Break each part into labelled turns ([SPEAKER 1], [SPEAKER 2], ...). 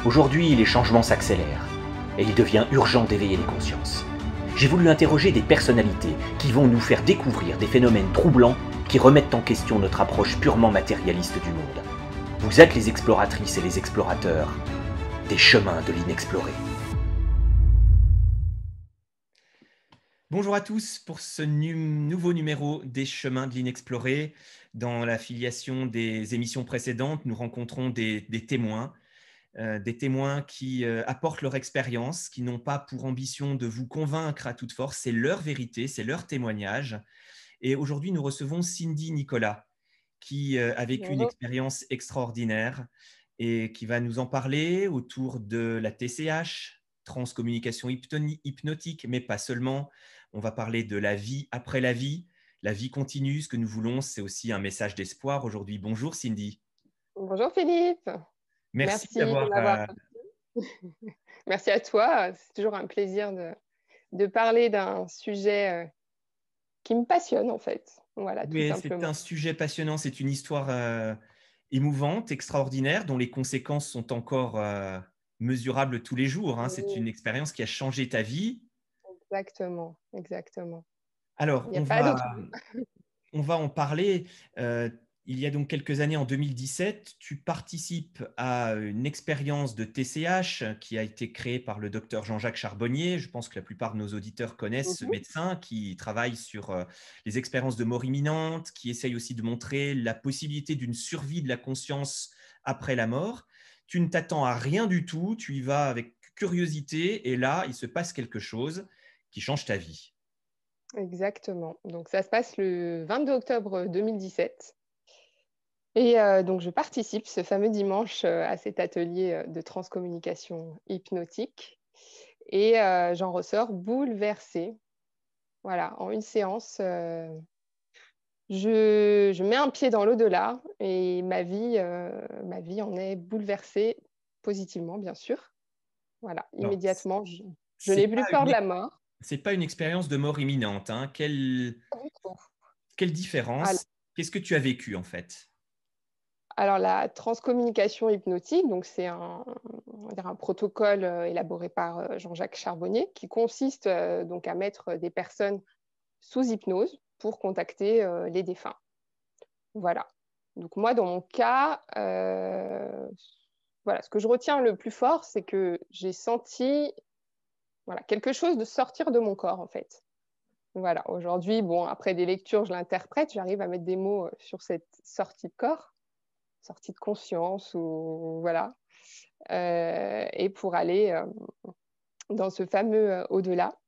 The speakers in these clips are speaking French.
[SPEAKER 1] Aujourd'hui, les changements s'accélèrent et il devient urgent d'éveiller les consciences. J'ai voulu interroger des personnalités qui vont nous faire découvrir des phénomènes troublants qui remettent en question notre approche purement matérialiste du monde. Vous êtes les exploratrices et les explorateurs des chemins de l'inexploré.
[SPEAKER 2] Bonjour à tous pour ce nouveau numéro des Chemins de l'inexploré. Dans la filiation des émissions précédentes, nous rencontrons des témoins qui apportent leur expérience, qui n'ont pas pour ambition de vous convaincre à toute force, c'est leur vérité, c'est leur témoignage. Et aujourd'hui, nous recevons Cindy Nicolas, qui a vécu une
[SPEAKER 3] Bonjour.
[SPEAKER 2] expérience extraordinaire et qui va nous en parler autour de la TCH, transcommunication hypnotique, mais pas seulement. On va parler de la vie après la vie continue. Ce que nous voulons, c'est aussi un message d'espoir aujourd'hui. Bonjour Cindy.
[SPEAKER 3] Bonjour Philippe,
[SPEAKER 2] Merci
[SPEAKER 3] merci de
[SPEAKER 2] d'avoir.
[SPEAKER 3] m'avoir. Merci à toi, c'est toujours un plaisir de parler d'un sujet qui me passionne en fait. Voilà, tout
[SPEAKER 2] Oui, c'est
[SPEAKER 3] simplement.
[SPEAKER 2] un sujet passionnant. C'est une histoire émouvante, extraordinaire, dont les conséquences sont encore mesurables tous les jours, hein. C'est
[SPEAKER 3] Oui,
[SPEAKER 2] une expérience qui a changé ta vie.
[SPEAKER 3] exactement, exactement.
[SPEAKER 2] Alors,
[SPEAKER 3] Il n'y a pas d'autre mot.
[SPEAKER 2] on va en parler. Il y a donc quelques années, en 2017, tu participes à une expérience de TCH qui a été créée par le docteur Jean-Jacques Charbonnier. Je pense que la plupart de nos auditeurs connaissent ce
[SPEAKER 3] Mhm.
[SPEAKER 2] médecin qui travaille sur les expériences de mort imminente, qui essaye aussi de montrer la possibilité d'une survie de la conscience après la mort. Tu ne t'attends à rien du tout, tu y vas avec curiosité et là, il se passe quelque chose qui change ta vie.
[SPEAKER 3] Exactement. Donc ça se passe le 22 octobre 2017. Et donc je participe ce fameux dimanche à cet atelier de transcommunication hypnotique. Et j'en ressors bouleversée. Voilà, en une séance. Je mets un pied dans l'au-delà et ma vie en est bouleversée positivement, bien sûr. Voilà,
[SPEAKER 2] Alors,
[SPEAKER 3] immédiatement, je
[SPEAKER 2] c'est
[SPEAKER 3] n'ai
[SPEAKER 2] pas
[SPEAKER 3] plus peur de la mort.
[SPEAKER 2] c'est pas une expérience de mort imminente, hein.
[SPEAKER 3] Pas du tout.
[SPEAKER 2] Quelle
[SPEAKER 3] Al-
[SPEAKER 2] différence? Qu'est-ce que tu as vécu en fait?
[SPEAKER 3] Alors, la transcommunication hypnotique, donc c'est on va dire un protocole élaboré par Jean-Jacques Charbonnier qui consiste donc à mettre des personnes sous hypnose pour contacter les défunts. Voilà. Donc moi, dans mon cas, voilà, ce que je retiens le plus fort, c'est que j'ai senti voilà, quelque chose de sortir de mon corps, en fait. Voilà, aujourd'hui, bon, après des lectures, je l'interprète, j'arrive à mettre des mots sur cette sortie de corps, sortie de conscience, ou voilà, et pour aller dans ce fameux au-delà.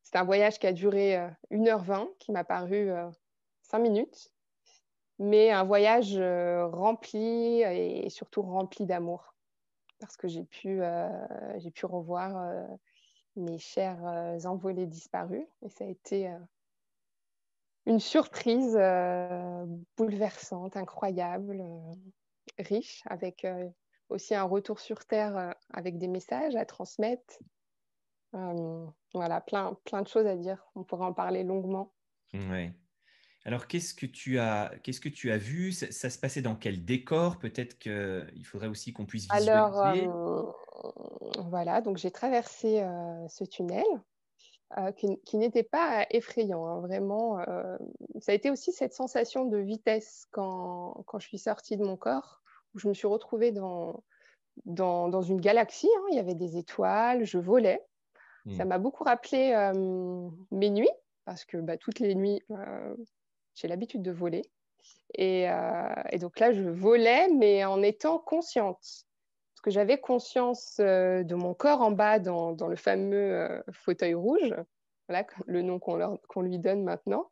[SPEAKER 3] C'est un voyage qui a duré 1h20, qui m'a paru 5 minutes, mais un voyage rempli et surtout rempli d'amour, parce que j'ai pu revoir mes chers envolés disparus. Et ça a été une surprise bouleversante, incroyable, riche, avec aussi un retour sur Terre avec des messages à transmettre. Voilà, plein de choses à dire. On pourrait en parler longuement.
[SPEAKER 2] Ouais. Alors, qu'est-ce que tu as vu? Ça se passait dans quel décor? Peut-être qu'il faudrait aussi qu'on puisse
[SPEAKER 3] Alors,
[SPEAKER 2] visualiser.
[SPEAKER 3] voilà, donc j'ai traversé ce tunnel qui n'était pas effrayant, hein, vraiment. Ça a été aussi cette sensation de vitesse quand je suis sortie de mon corps, où je me suis retrouvée dans une galaxie, hein. Il y avait des étoiles, je volais. Ça
[SPEAKER 2] Hmm.
[SPEAKER 3] m'a beaucoup rappelé mes nuits, parce que bah, toutes les nuits, j'ai l'habitude de voler. Et donc là, je volais, mais en étant consciente. Parce que j'avais conscience de mon corps en bas dans le fameux fauteuil rouge, voilà le nom qu'on lui donne maintenant.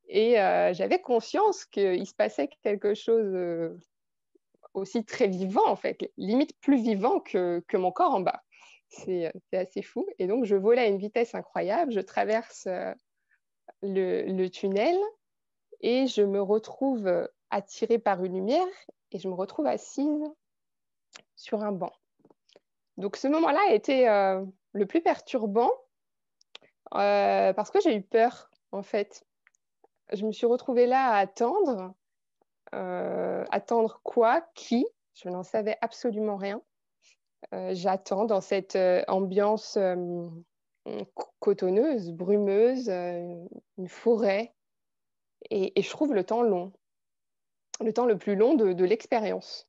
[SPEAKER 3] Et j'avais conscience qu'il se passait quelque chose aussi très vivant, en fait, limite plus vivant que mon corps en bas. C'est assez fou. Et donc, je volais à une vitesse incroyable, je traverse le tunnel et je me retrouve attirée par une lumière et je me retrouve assise sur un banc. Donc, ce moment-là a été le plus perturbant parce que j'ai eu peur, en fait. Je me suis retrouvée là à attendre. Attendre quoi? Qui? Je n'en savais absolument rien. J'attends dans cette ambiance cotonneuse, brumeuse, une forêt. Et je trouve le temps long, le temps le plus long de l'expérience.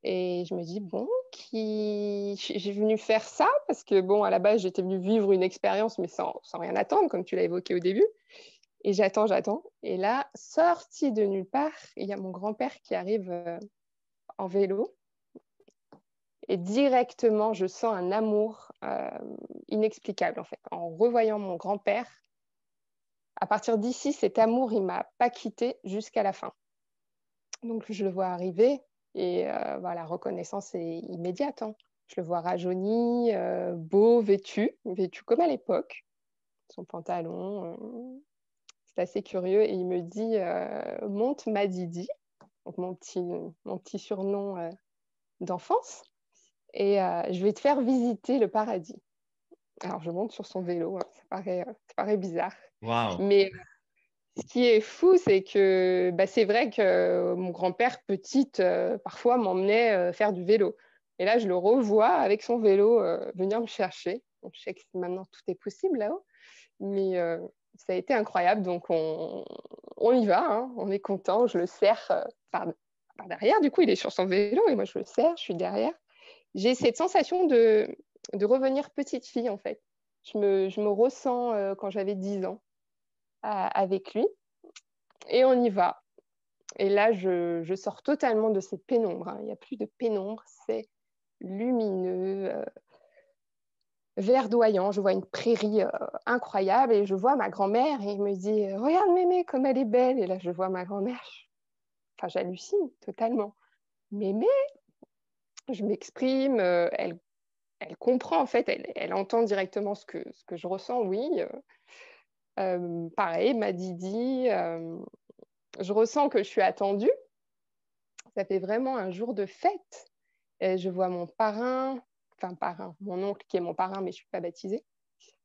[SPEAKER 3] Et je me dis, bon, j'ai venu faire ça parce que, bon, à la base, j'étais venue vivre une expérience, mais sans rien attendre, comme tu l'as évoqué au début. Et j'attends. Et là, sorti de nulle part, il y a mon grand-père qui arrive en vélo. Et directement, je sens un amour inexplicable, en fait. En revoyant mon grand-père, à partir d'ici, cet amour, il ne m'a pas quitté jusqu'à la fin. Donc, je le vois arriver et la reconnaissance est immédiate. Hein. Je le vois rajeuni, beau, vêtu comme à l'époque. Son pantalon, c'est assez curieux. Et il me dit monte ma Didi, donc mon petit surnom d'enfance, et je vais te faire visiter le paradis. Alors, je monte sur son vélo, hein. Ça paraît bizarre.
[SPEAKER 2] Waouh.
[SPEAKER 3] Mais ce qui est fou, c'est que c'est vrai que mon grand-père, petite, parfois m'emmenait faire du vélo. Et là, je le revois avec son vélo venir me chercher. Donc, je sais que maintenant, tout est possible là-haut. Mais ça a été incroyable. Donc, on y va. Hein. On est content. Je le serre par derrière. Du coup, il est sur son vélo et moi, je le serre. Je suis derrière. J'ai cette sensation de revenir petite fille, en fait. Je me ressens quand j'avais 10 ans avec lui. Et on y va. Et là, je sors totalement de cette pénombre. Hein. Il n'y a plus de pénombre. C'est lumineux, verdoyant. Je vois une prairie incroyable et je vois ma grand-mère et il me dit « Regarde Mémé, comme elle est belle !» Et là, je vois ma grand-mère. Enfin, j'hallucine totalement. Mémé, je m'exprime, elle comprend en fait, elle entend directement ce que je ressens, oui. Pareil, ma Didi, je ressens que je suis attendue. Ça fait vraiment un jour de fête. Et je vois mon parrain, mon oncle qui est mon parrain, mais je ne suis pas baptisée.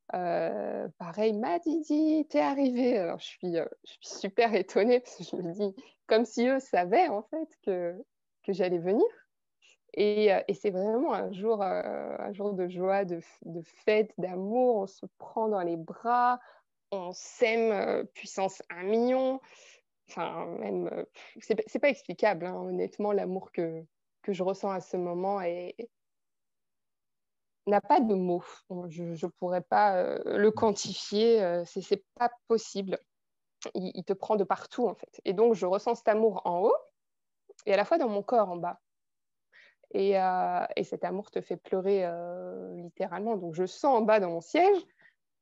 [SPEAKER 3] Pareil, ma Didi, t'es arrivée. Alors, je suis super étonnée parce que je me dis, comme si eux savaient en fait que j'allais venir. Et c'est vraiment un jour de joie, de fête, d'amour. On se prend dans les bras, on s'aime puissance 1 million. Enfin, même, c'est pas explicable, hein, honnêtement, l'amour que je ressens à ce moment n'a pas de mots. Je ne pourrais pas le quantifier, c'est pas possible. Il te prend de partout, en fait. Et donc, je ressens cet amour en haut et à la fois dans mon corps en bas. Et cet amour te fait pleurer littéralement. Donc, je sens en bas dans mon siège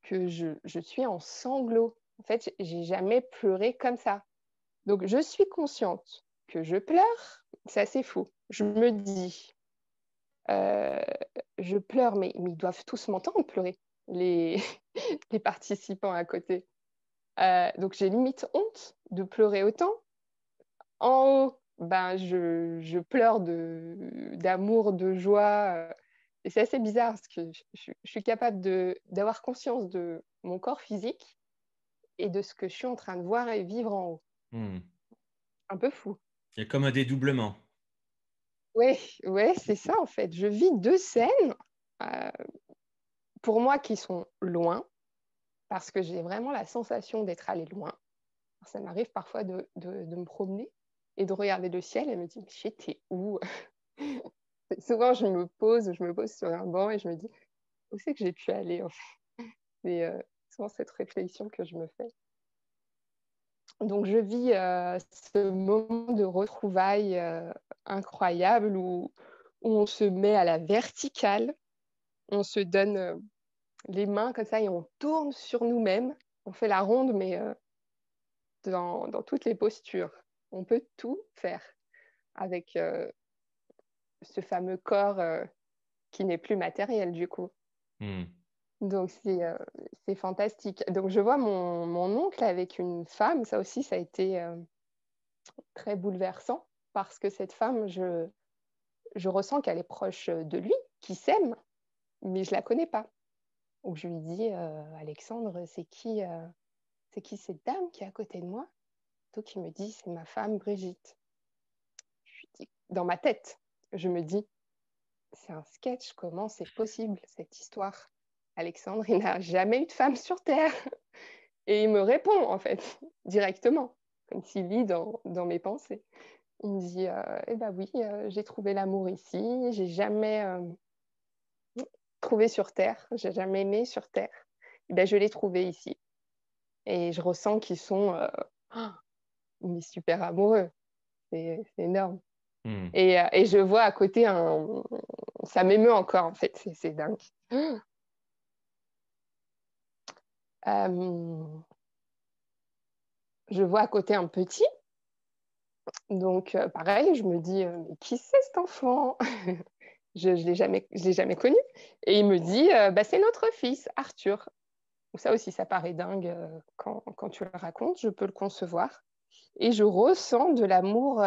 [SPEAKER 3] que je suis en sanglots. En fait, j'ai jamais pleuré comme ça. Donc, je suis consciente que je pleure. C'est assez fou. Je me dis, je pleure, mais ils doivent tous m'entendre pleurer, les, les participants à côté. Donc, j'ai limite honte de pleurer autant. En haut, je pleure d'amour, de joie. Et c'est assez bizarre parce que je suis capable d'avoir conscience de mon corps physique et de ce que je suis en train de voir et vivre en haut. Un peu fou.
[SPEAKER 2] Il y a comme un dédoublement.
[SPEAKER 3] Oui, ouais, c'est ça en fait. Je vis 2 scènes, pour moi, qui sont loin, parce que j'ai vraiment la sensation d'être allée loin. Alors, ça m'arrive parfois de me promener et de regarder le ciel et me dire, mais j'étais où? Souvent, je me pose sur un banc et je me dis, où c'est que j'ai pu aller en fait? C'est souvent cette réflexion que je me fais. Donc, je vis ce moment de retrouvailles incroyable où on se met à la verticale, on se donne les mains comme ça et on tourne sur nous-mêmes. On fait la ronde, mais dans toutes les postures. On peut tout faire avec ce fameux corps qui n'est plus matériel du coup. Donc, c'est fantastique. Donc, je vois mon oncle avec une femme. Ça aussi, ça a été très bouleversant parce que cette femme, je ressens qu'elle est proche de lui, qu'il s'aime, mais je ne la connais pas. Donc, je lui dis, Alexandre, c'est qui cette dame qui est à côté de moi? Donc, il me dit, c'est ma femme Brigitte. Je lui dis, dans ma tête, je me dis, c'est un sketch, comment c'est possible cette histoire? Alexandre, il n'a jamais eu de femme sur Terre. Et il me répond, en fait, directement, comme s'il lit dans mes pensées. Il me dit, eh ben oui, j'ai trouvé l'amour ici, j'ai jamais trouvé sur Terre, j'ai jamais aimé sur Terre. Eh ben, je l'ai trouvé ici. Et je ressens qu'ils sont mais super amoureux. C'est énorme. Et je vois à côté ça m'émeut encore, en fait, c'est dingue. Je vois à côté un petit. Donc, pareil, je me dis, mais qui c'est cet enfant? Je ne l'ai jamais connu. Et il me dit, bah, c'est notre fils, Arthur. Ça aussi, ça paraît dingue quand tu le racontes, je peux le concevoir. Et je ressens de l'amour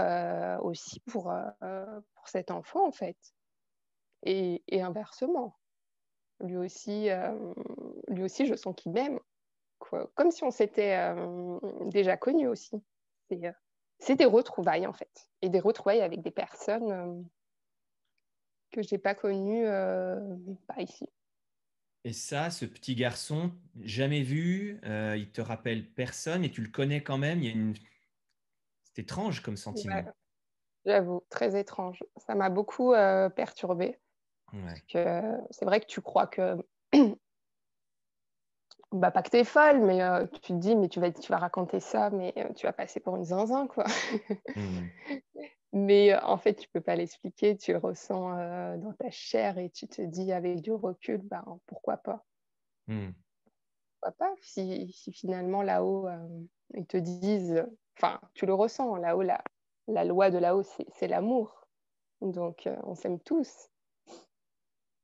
[SPEAKER 3] aussi pour cet enfant, en fait. Et inversement. Lui aussi, je sens qu'il m'aime, quoi. Comme si on s'était déjà connus aussi. C'est des retrouvailles, en fait. Et des retrouvailles avec des personnes que je n'ai pas connues ici.
[SPEAKER 2] Et ça, ce petit garçon, jamais vu, il te rappelle personne et tu le connais quand même. C'est étrange comme sentiment.
[SPEAKER 3] Ouais, j'avoue, très étrange. Ça m'a beaucoup perturbée.
[SPEAKER 2] Ouais.
[SPEAKER 3] C'est vrai que tu crois que, bah, pas que t'es folle, mais tu te dis, mais tu vas raconter ça, mais tu vas passer pour une zinzin, quoi. Mais en fait, tu peux pas l'expliquer, tu le ressens dans ta chair et tu te dis avec du recul, bah, pourquoi pas? Pourquoi pas si finalement là-haut, ils te disent, enfin, tu le ressens, là-haut, la loi de là-haut, c'est l'amour. Donc, on s'aime tous.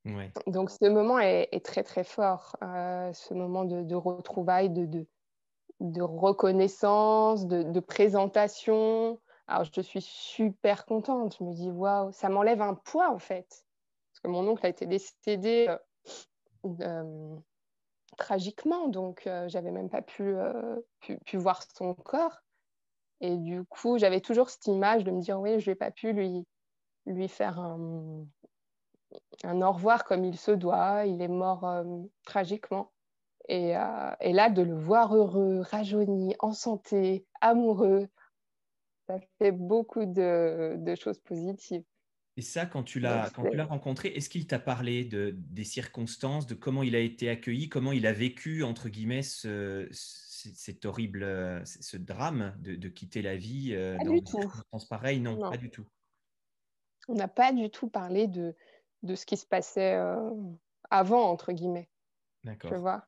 [SPEAKER 2] Ouais.
[SPEAKER 3] Donc, ce moment est très, très fort. Ce moment de retrouvailles, de reconnaissance, de présentation. Alors, je suis super contente. Je me dis, waouh, ça m'enlève un poids, en fait. Parce que mon oncle a été décédé tragiquement, donc j'avais même pas pu voir son corps. Et du coup, j'avais toujours cette image de me dire, oui, je n'ai pas pu lui faire un au revoir comme il se doit. Il est mort tragiquement. Et là, de le voir heureux, rajeuni, en santé, amoureux, ça fait beaucoup de choses positives.
[SPEAKER 2] Et ça, quand tu
[SPEAKER 3] Donc,
[SPEAKER 2] l'as rencontré, est-ce qu'il t'a parlé des circonstances, de comment il a été accueilli, comment il a vécu, entre guillemets, cet horrible, ce drame de quitter la vie
[SPEAKER 3] pas
[SPEAKER 2] dans
[SPEAKER 3] du
[SPEAKER 2] des
[SPEAKER 3] tout.
[SPEAKER 2] circonstances pareilles? Non,
[SPEAKER 3] Non.
[SPEAKER 2] pas du tout.
[SPEAKER 3] On n'a pas du tout parlé de ce qui se passait avant, entre guillemets. Tu
[SPEAKER 2] D'accord.
[SPEAKER 3] vois,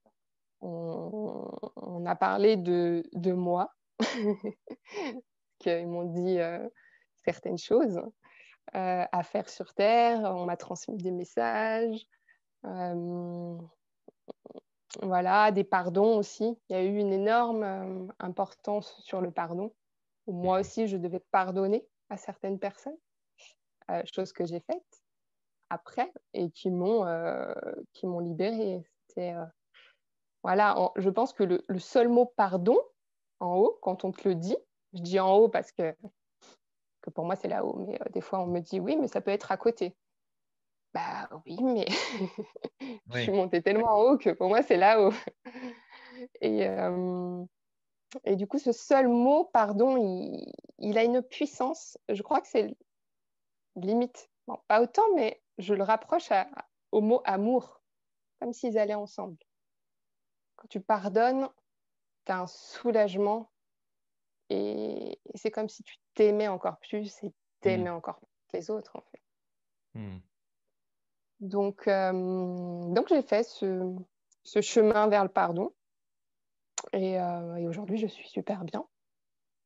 [SPEAKER 3] on a parlé de moi, qu'ils m'ont dit certaines choses à faire sur Terre. On m'a transmis des messages. Voilà, des pardons aussi. Il y a eu une énorme importance sur le pardon. Moi aussi, je devais pardonner à certaines personnes, chose que j'ai faite après et qui m'ont libérée. C'était, voilà, je pense que le seul mot pardon, en haut, quand on te le dit, je dis en haut parce que pour moi c'est là-haut, mais des fois on me dit oui, mais ça peut être à côté. Bah oui, mais je suis
[SPEAKER 2] Ouais.
[SPEAKER 3] montée tellement en haut que pour moi c'est là-haut. Et, et du coup, ce seul mot, pardon, il a une puissance. Je crois que c'est limite, bon, pas autant, mais je le rapproche au mot amour, comme s'ils allaient ensemble. Quand tu pardonnes, tu as un soulagement et c'est comme si tu t'aimais encore plus et
[SPEAKER 2] Mm.
[SPEAKER 3] t'aimais encore plus que les autres, en fait.
[SPEAKER 2] Mm.
[SPEAKER 3] Donc j'ai fait ce chemin vers le pardon et aujourd'hui, je suis super bien.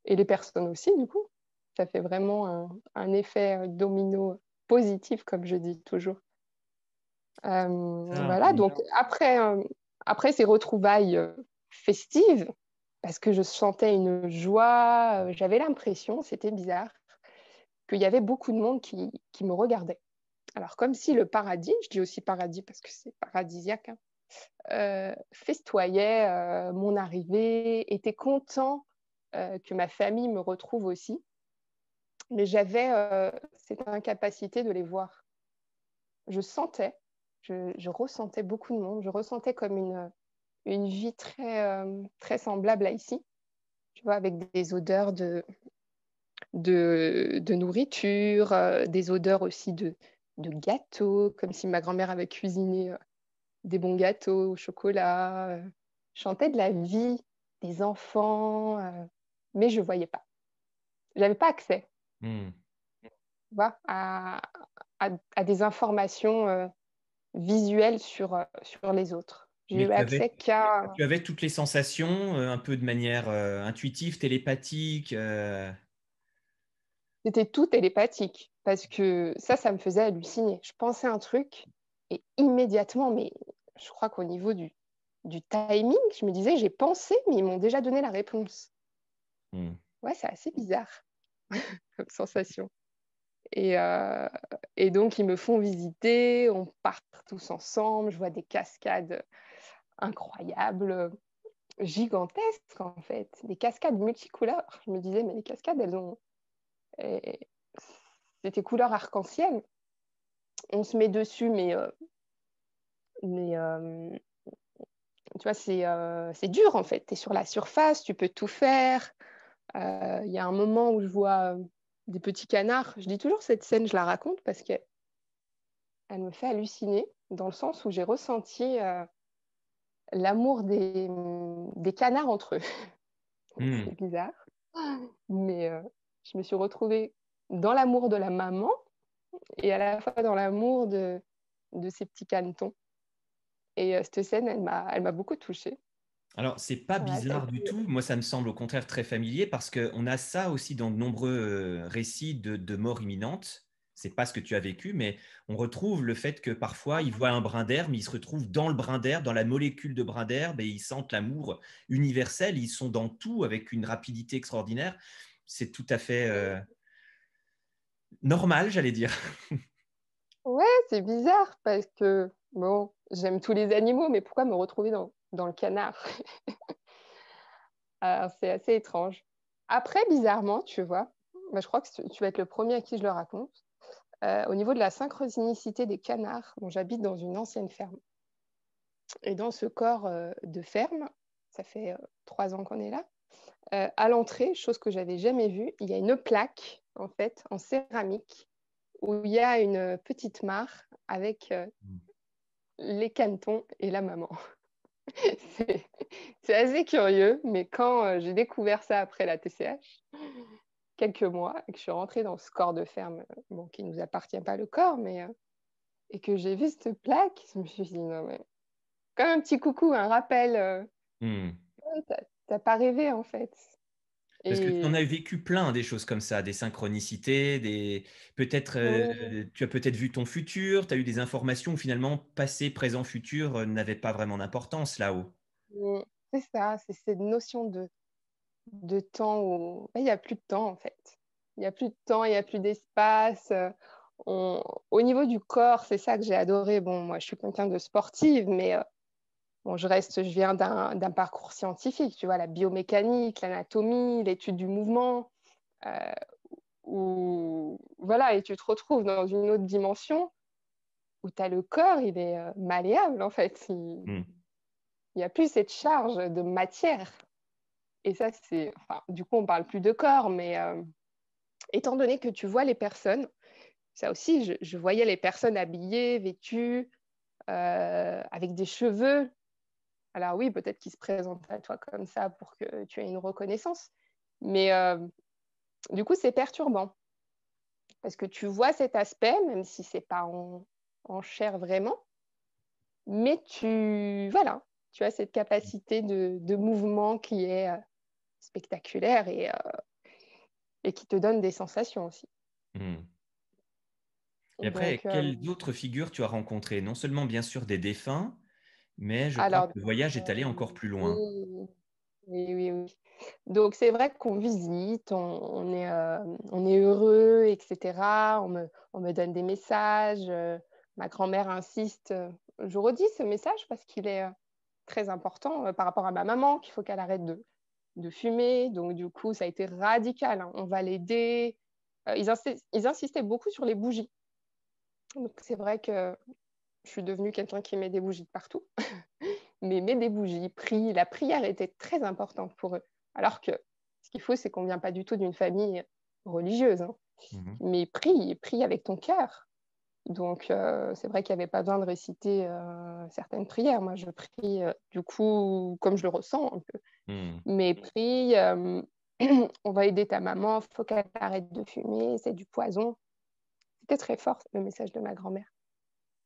[SPEAKER 3] Et les personnes aussi, du coup. Ça fait vraiment un effet domino positif, comme je dis toujours.
[SPEAKER 2] Ça,
[SPEAKER 3] Voilà, donc après ces retrouvailles festives, parce que je sentais une joie, j'avais l'impression, c'était bizarre, qu'il y avait beaucoup de monde qui me regardait. Alors, comme si le paradis, je dis aussi paradis parce que c'est paradisiaque, hein, festoyait mon arrivée, était content que ma famille me retrouve aussi. Mais j'avais cette incapacité de les voir. je sentais, je ressentais beaucoup de monde. Je ressentais comme une vie très semblable à ici, tu vois, avec des odeurs de nourriture, des odeurs aussi de gâteaux, comme si ma grand-mère avait cuisiné des bons gâteaux au chocolat. Je sentais de la vie, des enfants, mais je ne voyais pas. Je n'avais pas accès,
[SPEAKER 2] Hmm.
[SPEAKER 3] tu vois, à des informations visuelles sur les autres. J'ai
[SPEAKER 2] Mais
[SPEAKER 3] eu accès qu'à...
[SPEAKER 2] tu avais toutes les sensations, un peu de manière intuitive, télépathique.
[SPEAKER 3] C'était tout télépathique, parce que ça me faisait halluciner. Je pensais un truc, et immédiatement, mais je crois qu'au niveau du timing, je me disais, j'ai pensé, mais ils m'ont déjà donné la réponse.
[SPEAKER 2] Hmm.
[SPEAKER 3] Ouais, c'est assez bizarre comme sensation. Et, euh, et donc, ils me font visiter, on part tous ensemble, je vois des cascades incroyables, gigantesques en fait, des cascades multicouleurs. Je me disais, mais les cascades, et- c'était couleur arc-en-ciel. On se met dessus, mais tu vois, c'est dur en fait. Tu es sur la surface, tu peux tout faire. Il y a un moment où je vois des petits canards. Je dis toujours cette scène, je la raconte parce qu'elle me fait halluciner, dans le sens où j'ai ressenti l'amour des canards entre eux.
[SPEAKER 2] Hmm.
[SPEAKER 3] C'est bizarre, mais je me suis retrouvée dans l'amour de la maman et à la fois dans l'amour de ces petits canetons. Et cette scène, elle m'a beaucoup touchée.
[SPEAKER 2] Alors, c'est pas
[SPEAKER 3] Ouais, ça a
[SPEAKER 2] bizarre du
[SPEAKER 3] été...
[SPEAKER 2] tout. Moi, ça me semble au contraire très familier parce qu'on a ça aussi dans de nombreux récits de mort imminente. C'est pas ce que tu as vécu, mais on retrouve le fait que parfois ils voient un brin d'herbe, mais ils se retrouvent dans le brin d'herbe, dans la molécule de brin d'herbe, et ils sentent l'amour universel. Ils sont dans tout avec une rapidité extraordinaire. C'est tout à fait normal, j'allais dire.
[SPEAKER 3] Ouais, c'est bizarre parce que, bon, j'aime tous les animaux, mais pourquoi me retrouver dans le canard? Alors, c'est assez étrange. Après, bizarrement, tu vois, bah, je crois que tu vas être le premier à qui je le raconte. Au niveau de la synchronicité des canards, bon, j'habite dans une ancienne ferme. Et dans ce corps de ferme, ça fait 3 ans qu'on est là, à l'entrée, chose que j'avais jamais vue, il y a une plaque, en fait, en céramique, où il y a une petite mare avec les canetons et la maman. C'est c'est assez curieux, mais quand j'ai découvert ça après la TCH, quelques mois, et que je suis rentrée dans ce corps de ferme, bon, qui ne nous appartient pas le corps, mais et que j'ai vu cette plaque, je me suis dit, non, mais comme un petit coucou, un rappel,
[SPEAKER 2] Hmm.
[SPEAKER 3] ouais, t'as pas rêvé en fait.
[SPEAKER 2] Parce que tu en as
[SPEAKER 3] Et
[SPEAKER 2] vécu plein des choses comme ça, des synchronicités, peut-être
[SPEAKER 3] oui,
[SPEAKER 2] tu as peut-être vu ton futur, tu as eu des informations où finalement passé, présent, futur n'avaient pas vraiment d'importance là-haut.
[SPEAKER 3] oui, c'est ça, c'est cette notion de temps où il n'y a plus de temps en fait. Il n'y a plus de temps, il n'y a plus d'espace. Au niveau du corps, c'est ça que j'ai adoré. Bon, moi, je suis quelqu'un de sportive, mais bon, je viens d'un parcours scientifique, tu vois, la biomécanique, l'anatomie, l'étude du mouvement, euh, voilà, et tu te retrouves dans une autre dimension où tu as le corps, il est malléable en fait. Il
[SPEAKER 2] Hmm.
[SPEAKER 3] n'y a plus cette charge de matière. Et ça, enfin, du coup, on parle plus de corps, mais étant donné que tu vois les personnes, ça aussi, je voyais les personnes habillées, vêtues, avec des cheveux. Alors oui, peut-être qu'ils se présentent à toi comme ça pour que tu aies une reconnaissance. Mais du coup, c'est perturbant parce que tu vois cet aspect, même si c'est pas en chair vraiment, mais voilà, tu as cette capacité de mouvement qui est spectaculaire et qui te donne des sensations aussi.
[SPEAKER 2] Hmm. Et après,
[SPEAKER 3] Donc,
[SPEAKER 2] quelles autres figures tu as rencontrées? Non seulement bien sûr des défunts, mais je crois que
[SPEAKER 3] alors,
[SPEAKER 2] le voyage est allé encore plus loin.
[SPEAKER 3] oui, oui, oui, oui. Donc, c'est vrai qu'on visite, on est heureux, etc. On me donne des messages. Ma grand-mère insiste. Je redis ce message parce qu'il est très important par rapport à ma maman, qu'il faut qu'elle arrête de fumer. Donc, du coup, ça a été radical, hein. On va l'aider. Ils insistaient beaucoup sur les bougies. Donc, c'est vrai que je suis devenue quelqu'un qui met des bougies de partout, mais met des bougies, prie. La prière était très importante pour eux. Alors que ce qu'il faut, c'est qu'on ne vient pas du tout d'une famille religieuse, hein.
[SPEAKER 2] Mhm.
[SPEAKER 3] Mais prie avec ton cœur. Donc, c'est vrai qu'il n'y avait pas besoin de réciter certaines prières. Moi, je prie, du coup, comme je le ressens un peu.
[SPEAKER 2] Mhm.
[SPEAKER 3] Mais prie, on va aider ta maman, faut qu'elle arrête de fumer, c'est du poison. C'était très fort, le message de ma grand-mère.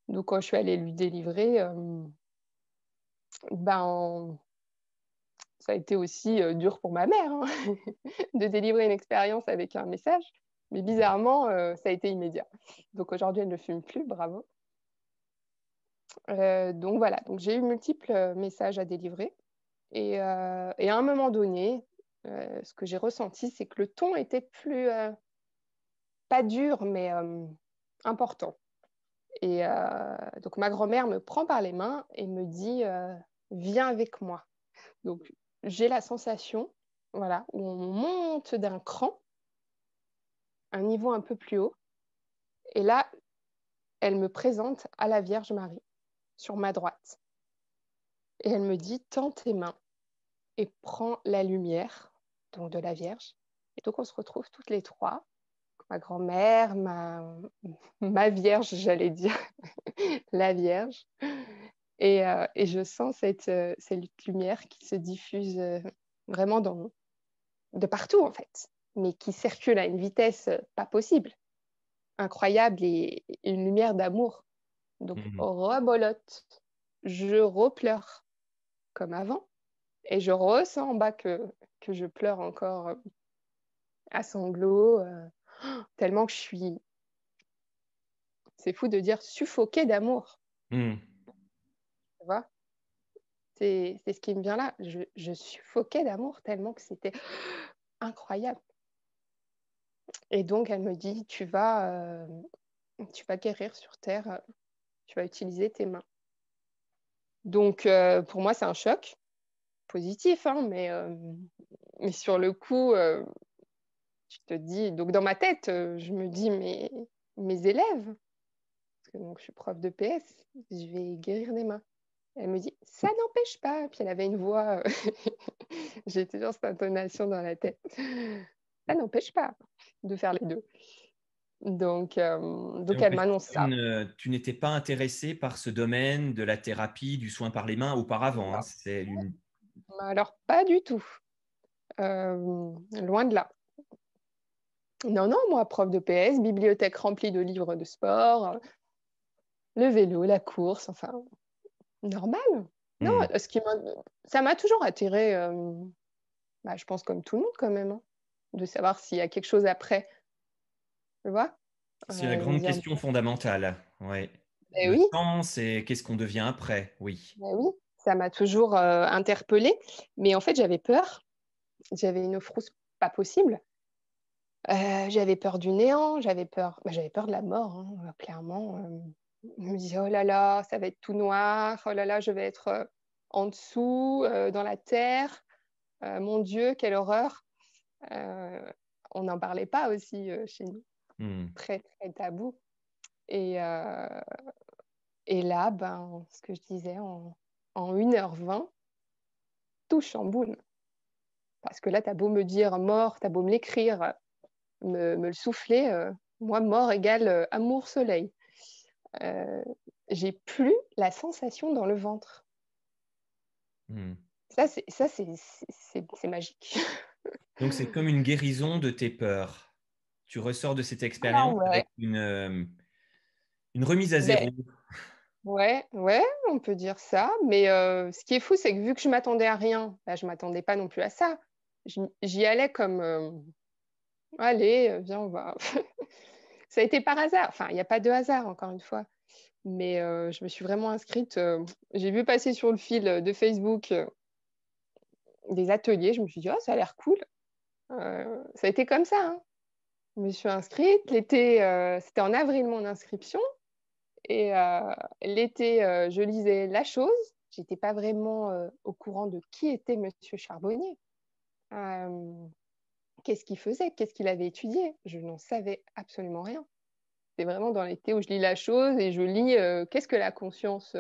[SPEAKER 3] Donc, quand je suis allée lui délivrer, ben, ça a été aussi dur pour ma mère, hein, de délivrer une expérience avec un message. Mais bizarrement, ça a été immédiat. Donc, aujourd'hui, elle ne fume plus, bravo. Donc voilà, donc j'ai eu multiples messages à délivrer. Et à un moment donné, ce que j'ai ressenti, c'est que le ton était plus, pas dur, mais important. Et donc ma grand-mère me prend par les mains et me dit, viens avec moi. Donc j'ai la sensation, voilà, où on monte d'un cran, un niveau un peu plus haut. Et là, elle me présente à la Vierge Marie, sur ma droite. Et elle me dit, tends tes mains et prends la lumière, donc de la Vierge. Et donc on se retrouve toutes les trois, ma grand-mère, ma Vierge, j'allais dire, la Vierge. Et je sens cette lumière qui se diffuse vraiment de partout, en fait, mais qui circule à une vitesse pas possible, incroyable, et une lumière d'amour. Donc,
[SPEAKER 2] Mhm.
[SPEAKER 3] rebolote, je repleure comme avant, et je ressens en bas que je pleure encore à sanglots, tellement que je suis, c'est fou de dire, suffoquée d'amour,
[SPEAKER 2] Mhm.
[SPEAKER 3] tu vois. C'est ce qui me vient là. Je suffoquais d'amour tellement que c'était incroyable. Et donc, elle me dit, tu vas guérir sur Terre, tu vas utiliser tes mains. Donc, pour moi, c'est un choc positif, hein, mais sur le coup, tu te dis, donc dans ma tête, je me dis, mais mes élèves, parce que donc, je suis prof de PS, je vais guérir des mains. Elle me dit, ça n'empêche pas. Puis elle avait une voix, j'ai toujours cette intonation dans la tête. Ça n'empêche pas de faire les deux. Donc
[SPEAKER 2] Donc,
[SPEAKER 3] elle m'annonce ça.
[SPEAKER 2] tu n'étais pas intéressé par ce domaine de la thérapie, du soin par les mains auparavant, hein.
[SPEAKER 3] Non,
[SPEAKER 2] C'est une...
[SPEAKER 3] alors, pas du tout. Loin de là. Non, non, moi, prof de PS, bibliothèque remplie de livres de sport, le vélo, la course, enfin, normal. Non,
[SPEAKER 2] Hmm.
[SPEAKER 3] ça m'a toujours attiré, je pense comme tout le monde quand même, hein, de savoir s'il y a quelque chose après, tu vois.
[SPEAKER 2] C'est la
[SPEAKER 3] De me
[SPEAKER 2] grande
[SPEAKER 3] dire,
[SPEAKER 2] question fondamentale. Ouais.
[SPEAKER 3] ben
[SPEAKER 2] Le
[SPEAKER 3] oui,
[SPEAKER 2] sens et qu'est-ce qu'on devient après? Oui.
[SPEAKER 3] ben oui, ça m'a toujours interpellée. Mais en fait, j'avais peur. J'avais une frousse pas possible. J'avais peur du néant, j'avais peur de la mort, hein, clairement. Je me disais, oh là là, ça va être tout noir, oh là là, je vais être en dessous, dans la terre. Mon Dieu, quelle horreur. Euh, on n'en parlait pas aussi chez nous,
[SPEAKER 2] Hmm.
[SPEAKER 3] très, très tabou. Et, euh, et là, ben, ce que je disais, en 1h20, tout chamboule. Parce que là, t'as beau me dire mort, t'as beau me l'écrire, me le souffler, moi, mort égale amour-soleil. Euh, j'ai plus la sensation dans le ventre.
[SPEAKER 2] Hmm.
[SPEAKER 3] Ça, c'est magique.
[SPEAKER 2] Donc, c'est comme une guérison de tes peurs. Tu ressors de cette
[SPEAKER 3] Ah
[SPEAKER 2] expérience
[SPEAKER 3] ouais.
[SPEAKER 2] avec une remise à
[SPEAKER 3] Ben,
[SPEAKER 2] zéro.
[SPEAKER 3] ouais, ouais, on peut dire ça. Mais ce qui est fou, c'est que vu que je m'attendais à rien, ben, je m'attendais pas non plus à ça. J'y allais comme, allez, viens, on va. Ça a été par hasard. Enfin, il n'y a pas de hasard, encore une fois. Mais je me suis vraiment inscrite. J'ai vu passer sur le fil de Facebook des ateliers. Je me suis dit, oh, ça a l'air cool. Ça a été comme ça, hein. Je me suis inscrite. L'été, c'était en avril mon inscription. Et l'été, je lisais La Chose. J'étais pas vraiment au courant de qui était Monsieur Charbonnier. Euh, Qu'est-ce qu'il faisait? Qu'est-ce qu'il avait étudié? Je n'en savais absolument rien. C'est vraiment dans l'été où je lis la chose et je lis qu'est-ce que la conscience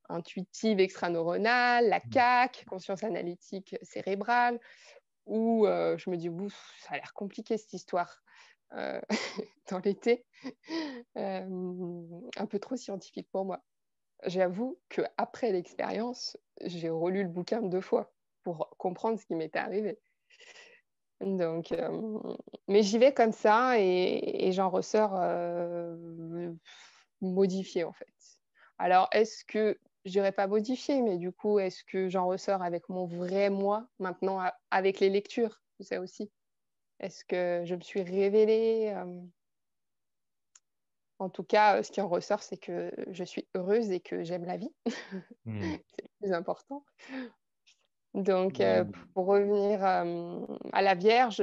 [SPEAKER 3] intuitive extraneuronale, la CAC, conscience analytique cérébrale, où je me dis, ouf, ça a l'air compliqué cette histoire euh, dans l'été, un peu trop scientifique pour moi. J'avoue qu'après l'expérience, j'ai relu le bouquin 2 fois pour comprendre ce qui m'était arrivé. Donc, mais j'y vais comme ça et j'en ressors modifiée en fait. Alors, est-ce que, je dirais pas modifiée, mais du coup, est-ce que j'en ressors avec mon vrai moi maintenant avec les lectures, tu sais aussi? Est-ce que je me suis révélée En tout cas, ce qui en ressort, c'est que je suis heureuse et que j'aime la vie.
[SPEAKER 2] Hmm.
[SPEAKER 3] C'est le plus important. Donc,
[SPEAKER 2] Et-
[SPEAKER 3] pour revenir à la Vierge,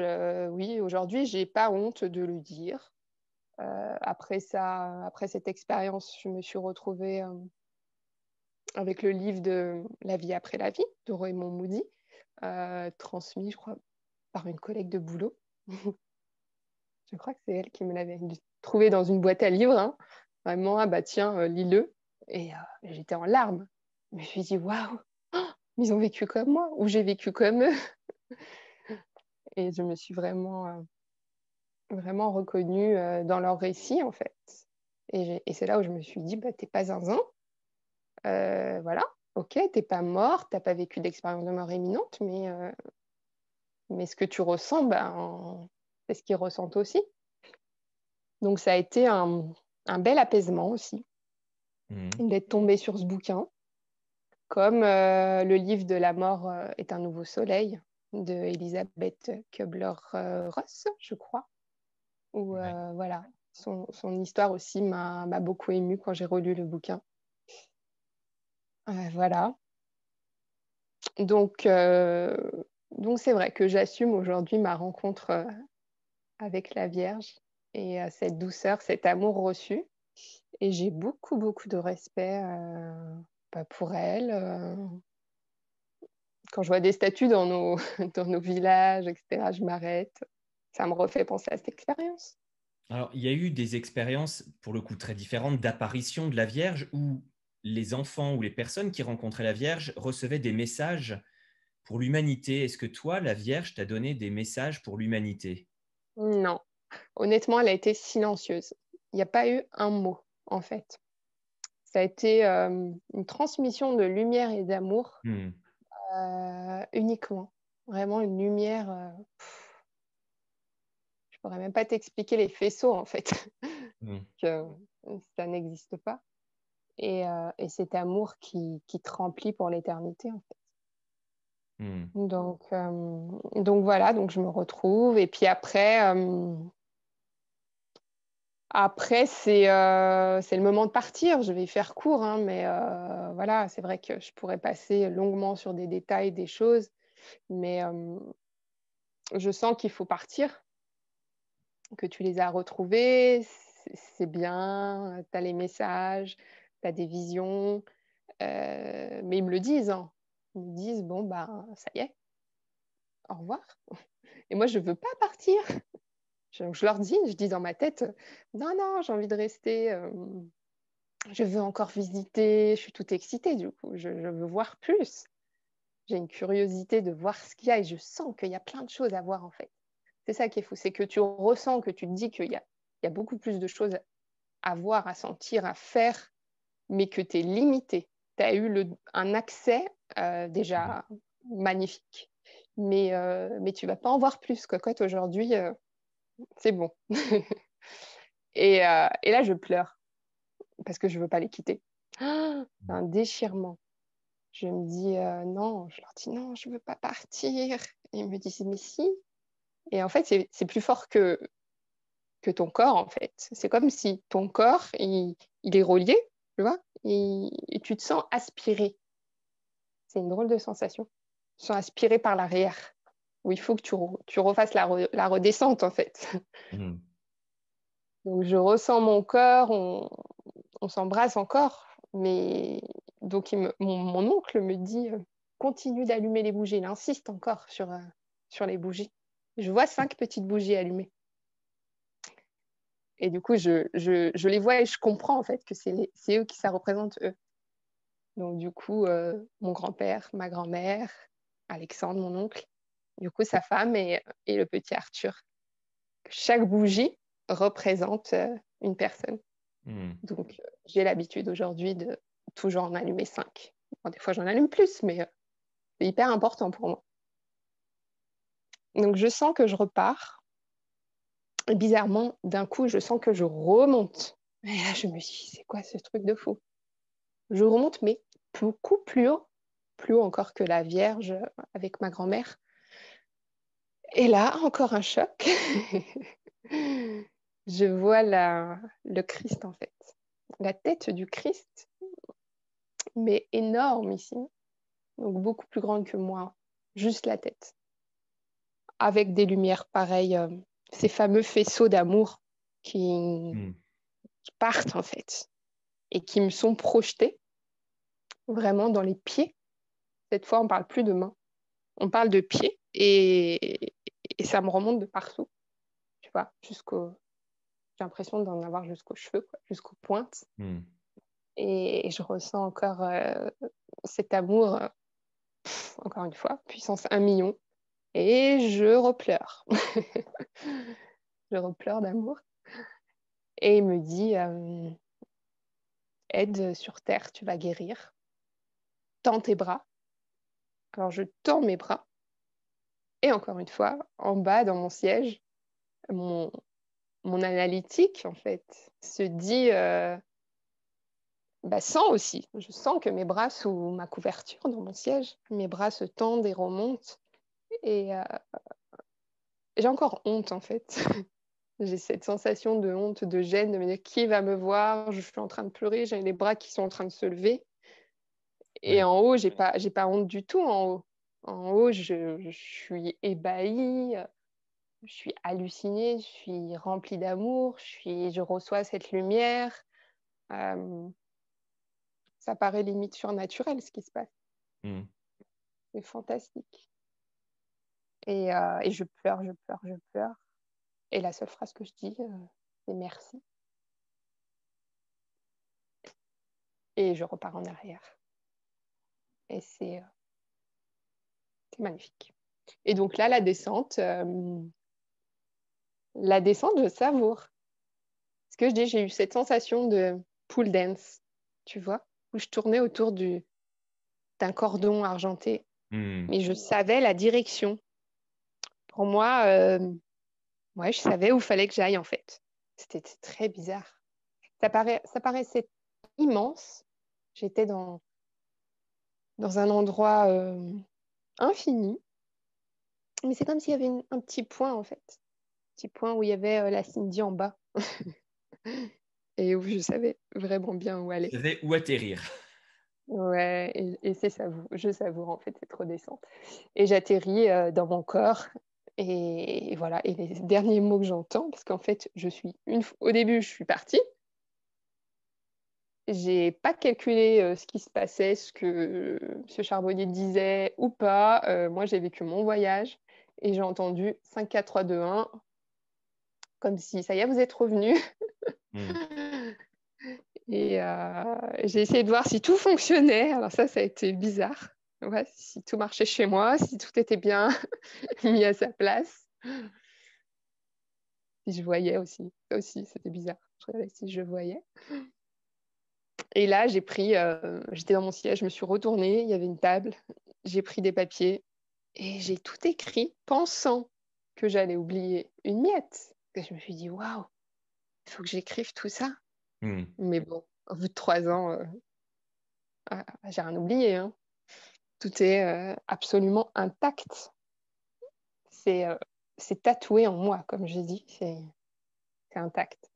[SPEAKER 3] oui, aujourd'hui, j'ai pas honte de le dire. Après ça, après cette expérience, je me suis retrouvée avec le livre de La vie après la vie de Raymond Moody, transmis, je crois, par une collègue de boulot. Je crois que c'est elle qui me l'avait trouvé dans une boîte à livres. Hein. Vraiment, ah bah tiens, lis-le. Et j'étais en larmes. Je me suis dit, waouh, ils ont vécu comme moi, ou j'ai vécu comme eux. Et je me suis vraiment reconnue dans leur récit, en fait. Et c'est là où je me suis dit, bah, t'es pas zinzin. Voilà, ok, t'es pas mort, t'as pas vécu d'expérience de mort imminente, mais ce que tu ressens, ben, c'est ce qu'ils ressentent aussi. Donc ça a été un bel apaisement aussi
[SPEAKER 2] Hmm.
[SPEAKER 3] d'être tombée sur ce bouquin, comme le livre de La mort est un nouveau soleil de Elisabeth Kubler-Ross, je crois, où
[SPEAKER 2] Ouais.
[SPEAKER 3] voilà, son histoire aussi m'a beaucoup émue quand j'ai relu le bouquin. Voilà. Donc, donc c'est vrai que j'assume aujourd'hui ma rencontre avec la Vierge et cette douceur, cet amour reçu. Et j'ai beaucoup, beaucoup de respect pour elle. Quand je vois des statues dans nos, dans nos villages, etc., je m'arrête. Ça me refait penser à cette expérience.
[SPEAKER 2] Alors, il y a eu des expériences, pour le coup, très différentes d'apparition de la Vierge où les enfants ou les personnes qui rencontraient la Vierge recevaient des messages pour l'humanité. Est-ce que toi, la Vierge, t'a donné des messages pour l'humanité?
[SPEAKER 3] Non, honnêtement, elle a été silencieuse. Il n'y a pas eu un mot, en fait. Ça a été une transmission de lumière et d'amour
[SPEAKER 2] Hmm.
[SPEAKER 3] uniquement. Vraiment une lumière. Je pourrais même pas t'expliquer les faisceaux, en fait,
[SPEAKER 2] Hmm.
[SPEAKER 3] que ça n'existe pas. Et cet amour qui te remplit pour l'éternité, en fait.
[SPEAKER 2] Hmm.
[SPEAKER 3] Donc voilà, donc je me retrouve. Et puis après c'est le moment de partir. Je vais faire court, hein, mais voilà, c'est vrai que je pourrais passer longuement sur des détails, des choses, mais je sens qu'il faut partir, que tu les as retrouvés, c'est bien, tu as les messages, tu as des visions, mais ils me le disent, hein. Ils me disent, bon, bah, ça y est, au revoir. Et moi, je veux pas partir. Je leur dis, je dis dans ma tête, non, non, j'ai envie de rester, je veux encore visiter, je suis toute excitée du coup, je veux voir plus. J'ai une curiosité de voir ce qu'il y a et je sens qu'il y a plein de choses à voir en fait. C'est ça qui est fou, c'est que tu ressens, que tu te dis qu'il y a beaucoup plus de choses à voir, à sentir, à faire, mais que tu es limité. Tu as eu un accès
[SPEAKER 2] Hmm.
[SPEAKER 3] déjà magnifique, mais tu vas pas en voir plus. Cocotte, aujourd'hui, c'est bon. Et là, je pleure parce que je veux pas les quitter. Ah, c'est un déchirement. Je me dis non, je leur dis non, je veux pas partir. Et ils me disent mais si. Et en fait, c'est plus fort que ton corps, en fait. C'est comme si ton corps, il est relié, tu vois, et tu te sens aspiré. C'est une drôle de sensation. Tu te sens aspiré par l'arrière, où il faut que tu refasses la redescente, en fait.
[SPEAKER 2] Hmm.
[SPEAKER 3] Donc, je ressens mon corps, on s'embrasse encore, mais donc mon oncle me dit continue d'allumer les bougies. Il insiste encore sur les bougies. Je vois 5 petites bougies allumées. Et du coup, je les vois et je comprends en fait que c'est eux qui ça représente eux. Donc du coup, mon grand-père, ma grand-mère, Alexandre, mon oncle, du coup, sa femme et le petit Arthur. Chaque bougie représente une personne. Donc, j'ai l'habitude aujourd'hui de toujours en allumer 5. Bon, des fois, j'en allume plus, mais c'est hyper important pour moi. Donc, je sens que je repars. Et bizarrement, d'un coup, je sens que je remonte. Et là, je me dis, c'est quoi ce truc de fou? Je remonte, mais beaucoup plus haut encore que la Vierge avec ma grand-mère. Et là, encore un choc. Je vois le Christ, en fait. La tête du Christ, mais énorme ici. Donc beaucoup plus grande que moi. Juste la tête. Avec des lumières pareilles. Ces fameux faisceaux d'amour qui partent, en fait. Et qui me sont projetés vraiment dans les pieds. Cette fois, on ne parle plus de mains. On parle de pieds. Et ça me remonte de partout. Tu vois, j'ai l'impression d'en avoir jusqu'aux cheveux, quoi, jusqu'aux pointes. Et je ressens encore cet amour, encore une fois, puissance 1 million. Et je repleure. Je repleure d'amour. Et il me dit, aide sur terre, tu vas guérir. Tends tes bras. Alors je tends mes bras. Et encore une fois, en bas, dans mon siège, mon analytique, en fait, se dit... sent aussi. Je sens que mes bras sous ma couverture dans mon siège, mes bras se tendent et remontent. Et j'ai encore honte, en fait. J'ai cette sensation de honte, de gêne, de me dire qui va me voir, je suis en train de pleurer, j'ai les bras qui sont en train de se lever. Et en haut, j'ai pas honte du tout en haut. En haut, je suis ébahie, je suis hallucinée, je suis remplie d'amour, je reçois cette lumière. Ça paraît limite surnaturel ce qui se passe. C'est fantastique. Et je pleure, je pleure, je pleure. Et la seule phrase que je dis, c'est merci. Et je repars en arrière. Et c'est magnifique. Et donc là, la descente, je savoure. Ce que je dis, j'ai eu cette sensation de pool dance, tu vois, où je tournais autour d'un cordon argenté. Mais je savais la direction. Pour moi, je savais où il fallait que j'aille, en fait. C'était très bizarre. Ça paraissait immense. J'étais dans un endroit infini. Mais c'est comme s'il y avait un petit point, en fait. Un petit point où il y avait la Cindy en bas. Et où je savais vraiment bien où aller.
[SPEAKER 2] Je savais où atterrir.
[SPEAKER 3] Ouais, et c'est savoure. Je savoure, en fait, cette redescente. Et j'atterris dans mon corps. Et voilà. Et les derniers mots que j'entends, parce qu'en fait, au début, je suis partie. J'ai pas calculé ce qui se passait, ce que ce charbonnier disait ou pas. Moi, j'ai vécu mon voyage et j'ai entendu 5, 4, 3, 2, 1, comme si, ça y est, vous êtes revenus. Et j'ai essayé de voir si tout fonctionnait. Alors ça a été bizarre. Ouais, si tout marchait chez moi, si tout était bien mis à sa place. Si je voyais aussi. Ça aussi, c'était bizarre. Je regardais si je voyais. Et là, j'étais dans mon siège, je me suis retournée, il y avait une table, j'ai pris des papiers et j'ai tout écrit pensant que j'allais oublier une miette. Et je me suis dit, waouh, il faut que j'écrive tout ça. Mais bon, au bout de 3 ans, j'ai rien oublié. Hein. Tout est absolument intact. C'est tatoué en moi, comme j'ai dit, c'est intact.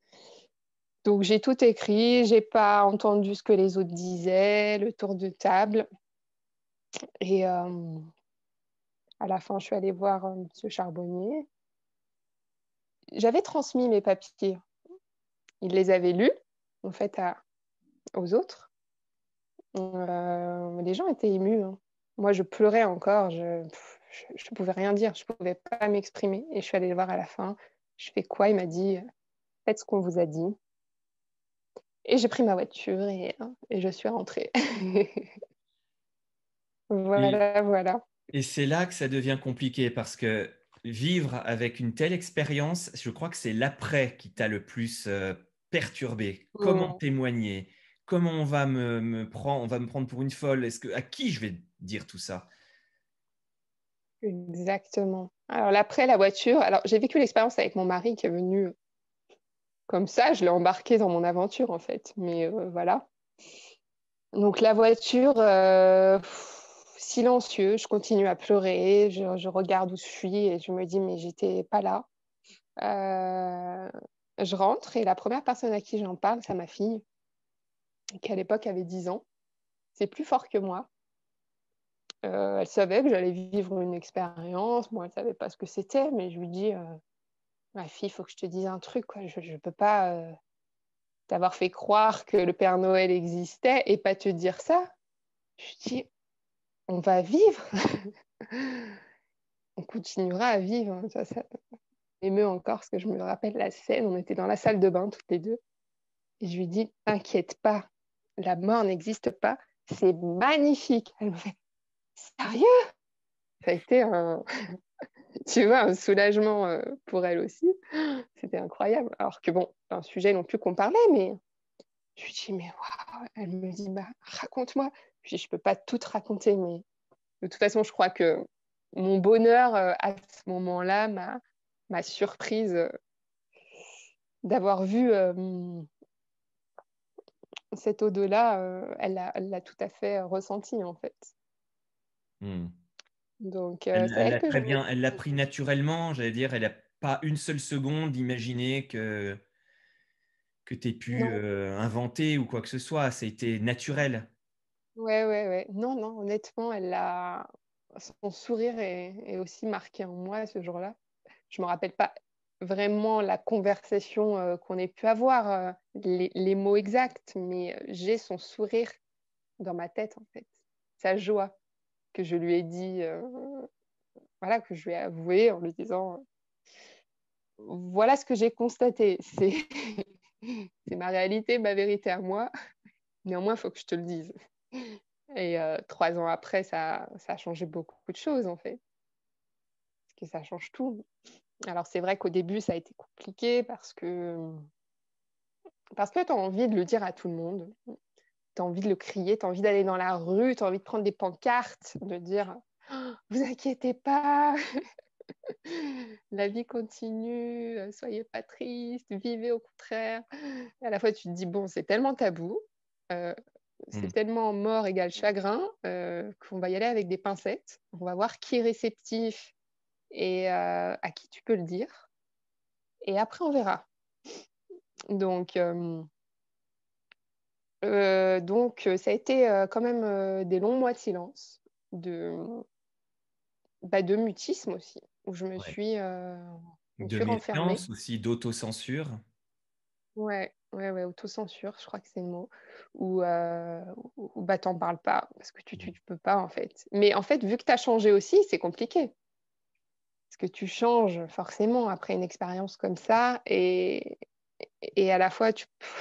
[SPEAKER 3] Donc j'ai tout écrit, j'ai pas entendu ce que les autres disaient, le tour de table. Et à la fin, je suis allée voir M. Charbonnier. J'avais transmis mes papiers. Il les avait lus, en fait, aux autres. Les gens étaient émus. Hein. Moi, je pleurais encore. Je ne pouvais rien dire. Je ne pouvais pas m'exprimer. Et je suis allée le voir à la fin. Je fais quoi? Il m'a dit, faites ce qu'on vous a dit. Et j'ai pris ma voiture et je suis rentrée. Voilà.
[SPEAKER 2] Et c'est là que ça devient compliqué parce que vivre avec une telle expérience, je crois que c'est l'après qui t'a le plus perturbé. Comment
[SPEAKER 3] Mm.
[SPEAKER 2] témoigner? Comment on va me prendre, on va me prendre pour une folle? À qui je vais dire tout ça?
[SPEAKER 3] Exactement. Alors, l'après, la voiture. Alors, j'ai vécu l'expérience avec mon mari qui est venu comme ça. Je l'ai embarqué dans mon aventure, en fait. Mais voilà. Donc, la voiture, silencieux. Je continue à pleurer. Je regarde où je suis et je me dis, mais j'étais pas là. Euh, je rentre et la première personne à qui j'en parle, c'est ma fille, qui à l'époque avait 10 ans. C'est plus fort que moi. Elle savait que j'allais vivre une expérience. Moi, elle ne savait pas ce que c'était, mais je lui dis, ma fille, il faut que je te dise un truc, quoi. Je ne peux pas t'avoir fait croire que le Père Noël existait et pas te dire ça. Je dis, on va vivre. On continuera à vivre. Ça m'émeut encore parce que je me rappelle la scène. On était dans la salle de bain toutes les deux. Et je lui dis, t'inquiète pas, la mort n'existe pas. C'est magnifique. Elle me fait, sérieux? Ça a été tu vois, un soulagement pour elle aussi. C'était incroyable. Alors que bon, c'est un sujet non plus qu'on parlait, mais je lui dis, mais waouh. Elle me dit, bah, raconte-moi. Je dis, je peux pas tout te raconter, mais de toute façon, je crois que mon bonheur à ce moment-là m'a surprise d'avoir vu cet au-delà. Elle l'a tout à fait ressenti, en fait.
[SPEAKER 2] Hmm.
[SPEAKER 3] Donc,
[SPEAKER 2] Elle,
[SPEAKER 3] c'est
[SPEAKER 2] elle
[SPEAKER 3] elle
[SPEAKER 2] l'a
[SPEAKER 3] que je
[SPEAKER 2] très
[SPEAKER 3] me
[SPEAKER 2] bien, elle l'a
[SPEAKER 3] dis.
[SPEAKER 2] pris naturellement, j'allais dire, elle n'a pas une seule seconde d'imaginer que tu aies pu
[SPEAKER 3] Non,
[SPEAKER 2] inventer ou quoi que ce soit. Ça a été naturel.
[SPEAKER 3] ouais. Non, honnêtement, son sourire est aussi marqué en moi ce jour-là. Je me rappelle pas vraiment la conversation qu'on ait pu avoir, les mots exacts, mais j'ai son sourire dans ma tête, en fait. Sa joie que je lui ai dit, voilà, que je lui ai avoué en lui disant, voilà ce que j'ai constaté. C'est ma réalité, ma vérité à moi. Néanmoins, il faut que je te le dise. Et 3 ans après, ça a changé beaucoup de choses, en fait. Parce que ça change tout. Alors, c'est vrai qu'au début, ça a été compliqué parce que tu as envie de le dire à tout le monde. Tu as envie de le crier, tu as envie d'aller dans la rue, tu as envie de prendre des pancartes, de dire oh, vous inquiétez pas, la vie continue, soyez pas triste, vivez au contraire. Et à la fois, tu te dis bon, c'est tellement tabou, euh,
[SPEAKER 2] Hmm.
[SPEAKER 3] c'est tellement mort égale chagrin qu'on va y aller avec des pincettes. On va voir qui est réceptif et à qui tu peux le dire. Et après, on verra. Donc, ça a été quand même des longs mois de silence, de, de mutisme aussi, où
[SPEAKER 2] Ouais.
[SPEAKER 3] je me
[SPEAKER 2] De
[SPEAKER 3] suis renfermée.
[SPEAKER 2] méfiance aussi, d'autocensure.
[SPEAKER 3] Ouais, autocensure, je crois que c'est le mot, où bah, t'en parles pas, parce que tu peux pas, en fait. Mais en fait, vu que tu as changé aussi, c'est compliqué. Parce que tu changes forcément après une expérience comme ça, et à la fois,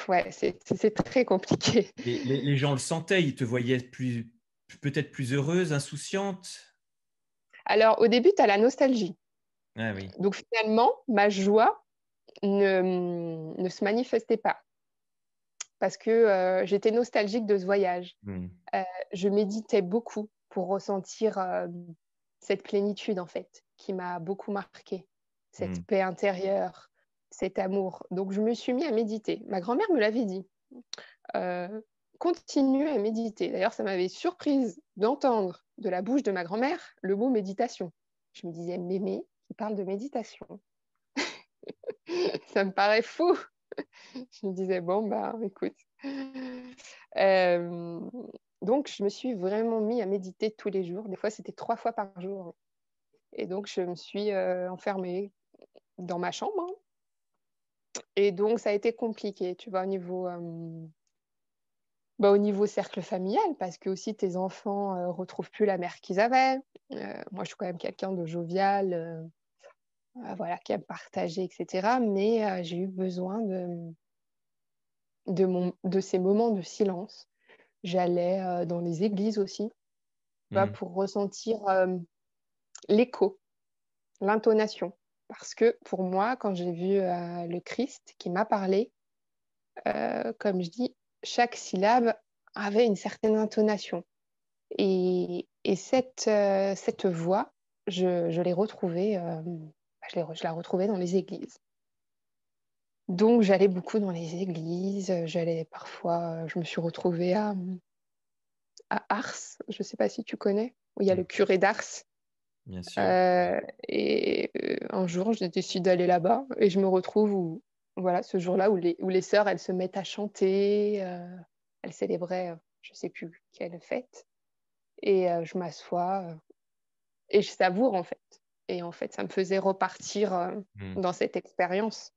[SPEAKER 3] ouais, c'est très compliqué.
[SPEAKER 2] Les gens le sentaient, ils te voyaient peut-être plus heureuse, insouciante.
[SPEAKER 3] Alors, au début, tu as la nostalgie.
[SPEAKER 2] Ah oui.
[SPEAKER 3] Donc, finalement, ma joie ne se manifestait pas parce que j'étais nostalgique de ce voyage.
[SPEAKER 2] Hmm.
[SPEAKER 3] Je méditais beaucoup pour ressentir cette plénitude, en fait, qui m'a beaucoup marquée, cette
[SPEAKER 2] Hmm.
[SPEAKER 3] paix intérieure, cet amour. Donc, je me suis mis à méditer. Ma grand-mère me l'avait dit. Euh, continue à méditer. D'ailleurs, ça m'avait surprise d'entendre de la bouche de ma grand-mère le mot méditation. Je me disais, mémé, qui parle de méditation. Ça me paraît fou. Je me disais, bon, bah, écoute. Euh, donc, je me suis vraiment mis à méditer tous les jours. Des fois, c'était 3 fois par jour. Et donc, je me suis enfermée dans ma chambre. Et donc, ça a été compliqué, tu vois, au niveau cercle familial, parce que aussi tes enfants retrouvent plus la mère qu'ils avaient. Moi, je suis quand même quelqu'un de jovial. voilà, qui aime partager, etc. Mais j'ai eu besoin de ces moments de silence. J'allais dans les églises aussi, tu vois,
[SPEAKER 2] Mm.
[SPEAKER 3] pour ressentir l'écho, l'intonation. Parce que pour moi, quand j'ai vu le Christ qui m'a parlé, comme je dis, chaque syllabe avait une certaine intonation. Et cette voix, je l'ai retrouvée, je la retrouvais dans les églises. Donc j'allais beaucoup dans les églises, j'allais parfois, je me suis retrouvée à Ars, je ne sais pas si tu connais, où il y a le curé d'Ars.
[SPEAKER 2] Bien sûr.
[SPEAKER 3] Et un jour, j'ai décidé d'aller là-bas et je me retrouve voilà, ce jour-là où les sœurs, elles se mettent à chanter, elles célébraient, je ne sais plus quelle fête, et je m'assois et je savoure en fait. Et en fait, ça me faisait repartir
[SPEAKER 2] Mm.
[SPEAKER 3] dans cette expérience.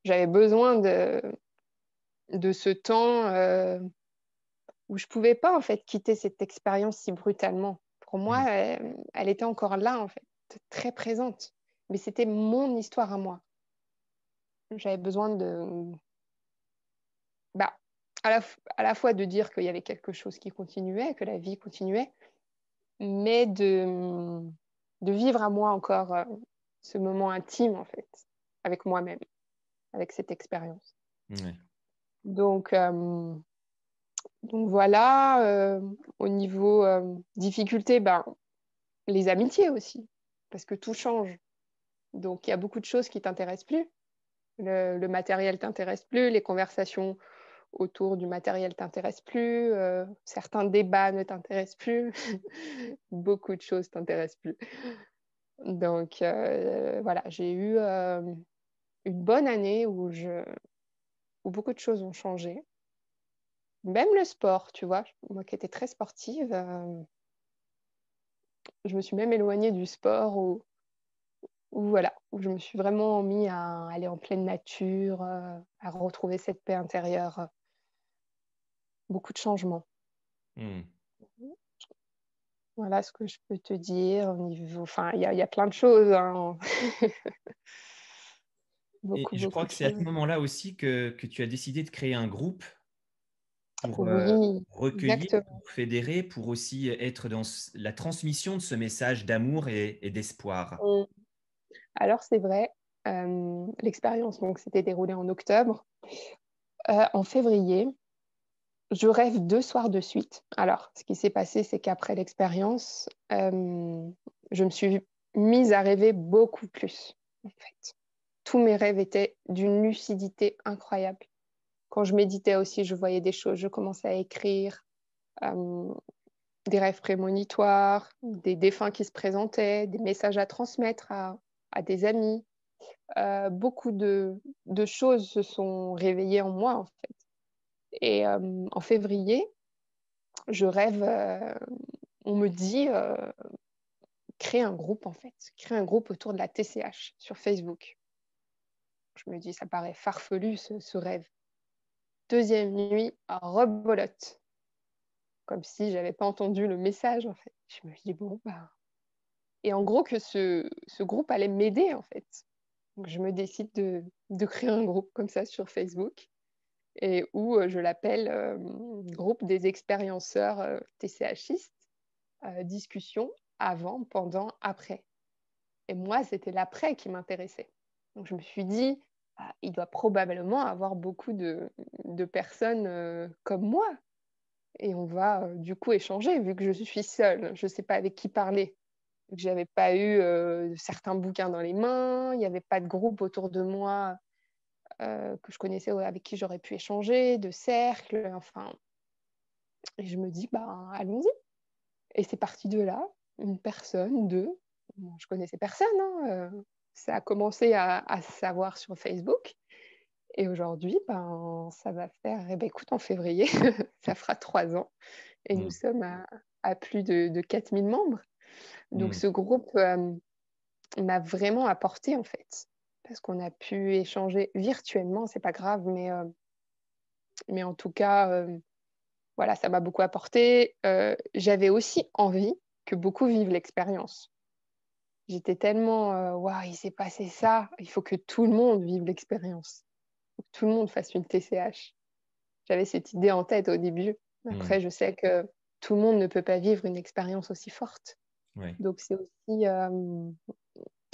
[SPEAKER 3] J'avais besoin de ce temps où je ne pouvais pas en fait quitter cette expérience si brutalement. Pour moi,
[SPEAKER 2] Mm.
[SPEAKER 3] elle était encore là en fait, très présente. Mais c'était mon histoire à moi. J'avais besoin bah, à la fois de dire qu'il y avait quelque chose qui continuait, que la vie continuait, mais de vivre à moi encore ce moment intime en fait, avec moi-même, avec cette expérience.
[SPEAKER 2] Ouais.
[SPEAKER 3] Donc, euh, donc voilà, au niveau difficulté, ben, les amitiés aussi, parce que tout change. Donc il y a beaucoup de choses qui t'intéressent plus. Le matériel t'intéresse plus, les conversations autour du matériel t'intéressent plus, certains débats ne t'intéressent plus, beaucoup de choses t'intéressent plus. Donc voilà, j'ai eu une bonne année où beaucoup de choses ont changé. Même le sport, tu vois, moi qui étais très sportive, je me suis même éloignée du sport voilà, où je me suis vraiment mis à aller en pleine nature, à retrouver cette paix intérieure. Beaucoup de changements.
[SPEAKER 2] Mm.
[SPEAKER 3] Voilà ce que je peux te dire au niveau. Enfin, il y a plein de choses, hein.
[SPEAKER 2] Et je
[SPEAKER 3] Beaucoup
[SPEAKER 2] crois
[SPEAKER 3] de
[SPEAKER 2] que c'est à ce
[SPEAKER 3] choses.
[SPEAKER 2] moment-là aussi que tu as décidé de créer un groupe pour
[SPEAKER 3] Oui,
[SPEAKER 2] recueillir,
[SPEAKER 3] exactement.
[SPEAKER 2] pour fédérer, pour aussi être dans la transmission de ce message d'amour et d'espoir.
[SPEAKER 3] Mm. Alors, c'est vrai, l'expérience donc s'était déroulée en octobre. En février, je rêve 2 soirs de suite. Alors, ce qui s'est passé, c'est qu'après l'expérience, je me suis mise à rêver beaucoup plus, en fait. Tous mes rêves étaient d'une lucidité incroyable. Quand je méditais aussi, je voyais des choses, je commençais à écrire, euh, des rêves prémonitoires, des défunts qui se présentaient, des messages à transmettre à des amis. Beaucoup de choses se sont réveillées en moi, en fait. Et en février, je rêve, on me dit, créer un groupe, en fait, créer un groupe autour de la TCH sur Facebook. Je me dis, ça paraît farfelu, ce rêve. Deuxième nuit, rebolote, comme si j'avais pas entendu le message, en fait. Je me dis, bon, bah... Et en gros, que ce groupe allait m'aider, en fait. Donc, je me décide de créer un groupe comme ça sur Facebook et où je l'appelle groupe des expérienceurs TCHistes, discussion avant, pendant, après. Et moi, c'était l'après qui m'intéressait. Donc, je me suis dit, ah, il doit probablement avoir beaucoup de personnes comme moi. Et on va du coup échanger, vu que je suis seule. Je ne sais pas avec qui parler. Vu que je n'avais pas eu certains bouquins dans les mains, il n'y avait pas de groupe autour de moi que je connaissais, avec qui j'aurais pu échanger, de cercle, enfin. Et je me dis, bah, allons-y. Et c'est parti de là, une personne, deux. Bon, je connaissais personne, hein, ça a commencé à se savoir sur Facebook. Et aujourd'hui, ben, ça va faire, eh ben, écoute, en février, ça fera 3 ans. Et nous
[SPEAKER 2] Mm.
[SPEAKER 3] sommes à plus de 4000 membres. Donc
[SPEAKER 2] Mm.
[SPEAKER 3] ce groupe m'a vraiment apporté, en fait. Parce qu'on a pu échanger virtuellement, c'est pas grave, mais en tout cas, voilà, ça m'a beaucoup apporté. J'avais aussi envie que beaucoup vivent l'expérience. j'étais tellement, waouh, il s'est passé ça, il faut que tout le monde vive l'expérience, il faut que tout le monde fasse une TCH. J'avais cette idée en tête au début.
[SPEAKER 2] Mm.
[SPEAKER 3] Après, je sais que tout le monde ne peut pas vivre une expérience aussi forte.
[SPEAKER 2] Ouais.
[SPEAKER 3] Donc, c'est aussi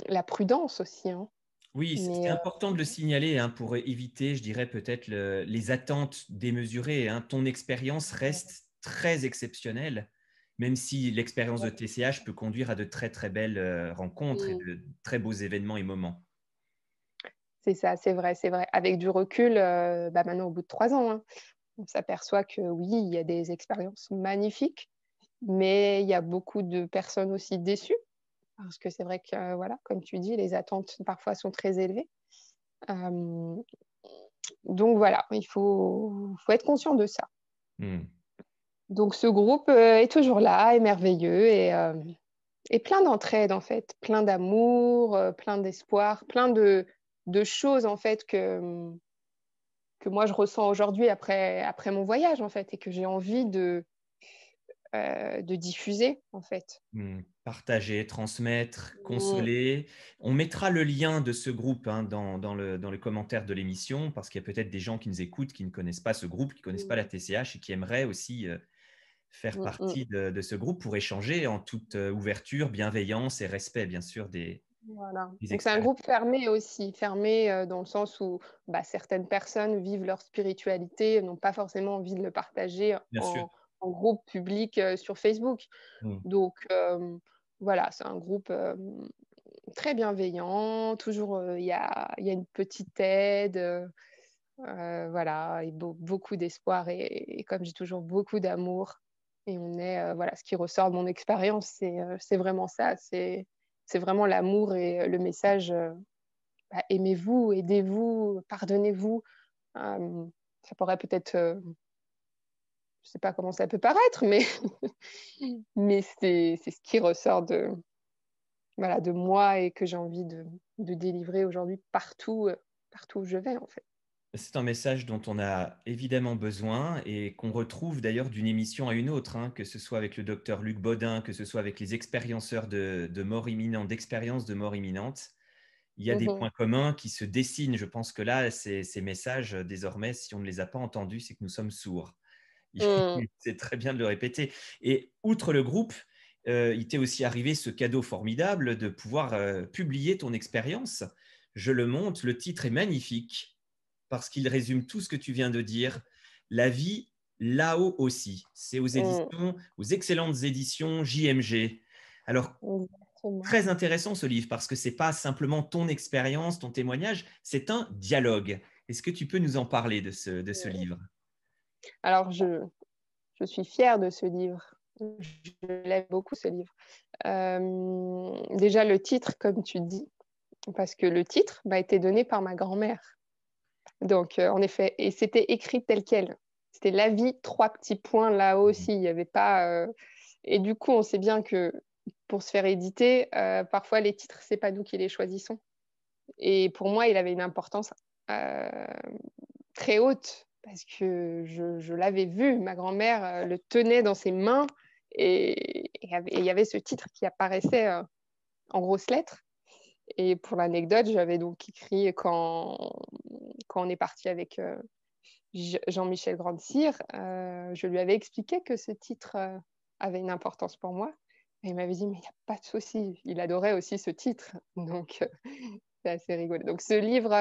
[SPEAKER 3] la prudence aussi, hein.
[SPEAKER 2] Oui,
[SPEAKER 3] Mais
[SPEAKER 2] c'est important de le signaler hein, pour éviter, je dirais, peut-être les attentes démesurées, hein. Ton expérience reste très exceptionnelle, même si l'expérience de TCH peut conduire à de très, très belles rencontres et
[SPEAKER 3] mm,
[SPEAKER 2] de très beaux événements et moments.
[SPEAKER 3] c'est ça, c'est vrai, c'est vrai. Avec du recul, maintenant, au bout de 3 ans, hein, on s'aperçoit que oui, il y a des expériences magnifiques, mais il y a beaucoup de personnes aussi déçues, parce que c'est vrai que, voilà, comme tu dis, les attentes parfois sont très élevées. Euh, donc voilà, faut être conscient de ça.
[SPEAKER 2] Mm.
[SPEAKER 3] Donc ce groupe est toujours là, est merveilleux et plein d'entraide en fait, plein d'amour, plein d'espoir, plein de choses en fait que moi je ressens aujourd'hui après mon voyage en fait et que j'ai envie de diffuser en fait.
[SPEAKER 2] Partager, transmettre,
[SPEAKER 3] Mm,
[SPEAKER 2] consoler. On mettra le lien de ce groupe hein, dans le commentaire de l'émission parce qu'il y a peut-être des gens qui nous écoutent qui ne connaissent pas ce groupe, qui ne connaissent pas la
[SPEAKER 3] mm,
[SPEAKER 2] TCH et qui aimeraient aussi faire
[SPEAKER 3] mm, mm.
[SPEAKER 2] partie de ce groupe pour échanger en toute ouverture, bienveillance et respect, bien sûr,
[SPEAKER 3] Voilà.
[SPEAKER 2] des
[SPEAKER 3] Donc c'est un
[SPEAKER 2] expériences.
[SPEAKER 3] groupe fermé aussi, fermé dans le sens où certaines personnes vivent leur spiritualité, n'ont pas forcément envie de le partager
[SPEAKER 2] Bien sûr.
[SPEAKER 3] en groupe public sur Facebook.
[SPEAKER 2] Mm.
[SPEAKER 3] Donc voilà, c'est un groupe très bienveillant, toujours il y a une petite aide, voilà, et beaucoup d'espoir et comme j'ai toujours beaucoup d'amour. Et on est, voilà, ce qui ressort de mon expérience, c'est vraiment ça, c'est vraiment l'amour et le message, aimez-vous, aidez-vous, pardonnez-vous. Euh, Ça pourrait peut-être, je sais pas comment ça peut paraître, mais, mais c'est ce qui ressort voilà, de moi et que j'ai envie de délivrer aujourd'hui partout, partout où je vais, en fait.
[SPEAKER 2] C'est un message dont on a évidemment besoin et qu'on retrouve d'ailleurs d'une émission à une autre, hein, que ce soit avec le docteur Luc Baudin, que ce soit avec les expérienceurs de mort imminente, d'expérience de mort imminente. Il y a des
[SPEAKER 3] Mhm.
[SPEAKER 2] points communs qui se dessinent. Je pense que là, ces messages, désormais, si on ne les a pas entendus, c'est que nous sommes sourds.
[SPEAKER 3] Mm.
[SPEAKER 2] C'est très bien de le répéter. Et outre le groupe, il t'est aussi arrivé ce cadeau formidable de pouvoir publier ton expérience. Je le montre, le titre est magnifique parce qu'il résume tout ce que tu viens de dire. La vie là-haut aussi. C'est aux
[SPEAKER 3] Mm.
[SPEAKER 2] éditions, aux excellentes éditions JMG. Alors,
[SPEAKER 3] Exactement.
[SPEAKER 2] très intéressant ce livre parce que c'est pas simplement ton expérience, ton témoignage, c'est un dialogue. Est-ce que tu peux nous en parler de ce livre?
[SPEAKER 3] Alors, je suis fière de ce livre. Je l'aime beaucoup, ce livre. Déjà, le titre, comme tu dis, parce que le titre m'a été donné par ma grand-mère. Donc, en effet, et c'était écrit tel quel. C'était la vie, 3 petits points là aussi. Il n'y avait pas. Et du coup, on sait bien que pour se faire éditer, parfois les titres, c'est pas nous qui les choisissons. Et pour moi, il avait une importance euh, très haute parce que je l'avais vu. Ma grand-mère le tenait dans ses mains et il y avait ce titre qui apparaissait en grosses lettres. Et pour l'anecdote, j'avais donc écrit quand on est parti avec Jean-Michel Grande-Sire, je lui avais expliqué que ce titre avait une importance pour moi. Et il m'avait dit, mais il n'y a pas de souci. Il adorait aussi ce titre. Donc, c'est assez rigolo. Donc, ce livre,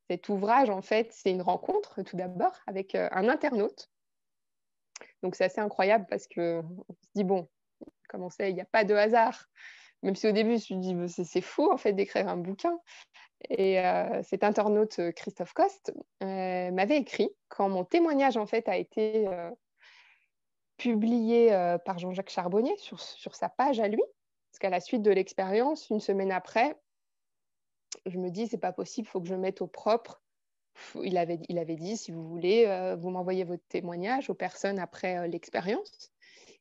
[SPEAKER 3] cet ouvrage, en fait, c'est une rencontre tout d'abord avec un internaute. Donc, c'est assez incroyable parce qu'on se dit, bon, comme on sait, il n'y a pas de hasard. Même si au début, je me suis dit, c'est fou, en fait, d'écrire un bouquin. Et cet internaute, Christophe Coste, m'avait écrit quand mon témoignage, en fait, a été publié par Jean-Jacques Charbonnier sur sa page à lui. Parce qu'à la suite de l'expérience, une semaine après, je me dis, c'est pas possible, il faut que je mette au propre. Il avait dit, si vous voulez, vous m'envoyez votre témoignage aux personnes après l'expérience.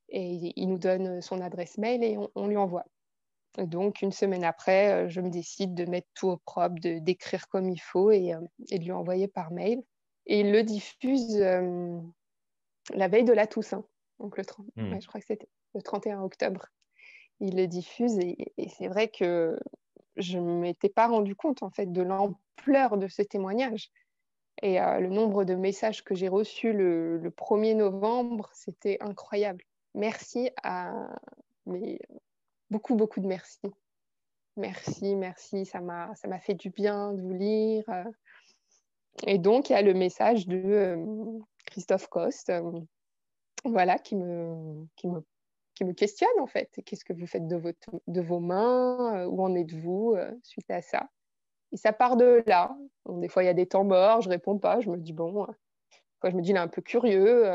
[SPEAKER 3] Et il nous donne son adresse mail et on lui envoie. Donc, une semaine après, je me décide de mettre tout au propre, d'écrire comme il faut et de lui envoyer par mail. Et il le diffuse la veille de la Toussaint, donc le 30,
[SPEAKER 2] Hmm.
[SPEAKER 3] ouais, je crois que c'était le 31 octobre. il le diffuse et c'est vrai que je ne m'étais pas rendu compte en fait de l'ampleur de ce témoignage. Et le nombre de messages que j'ai reçus le 1er novembre, c'était incroyable. Merci mais beaucoup, beaucoup de merci. Merci, merci, ça m'a fait du bien de vous lire. Et donc, il y a le message de Christophe Coste, voilà, qui me questionne en fait. Qu'est-ce que vous faites de vos mains? Où en êtes-vous suite à ça? Et ça part de là. Donc, des fois, il y a des temps morts, je réponds pas. Je me dis, bon, je me dis, il est un peu curieux.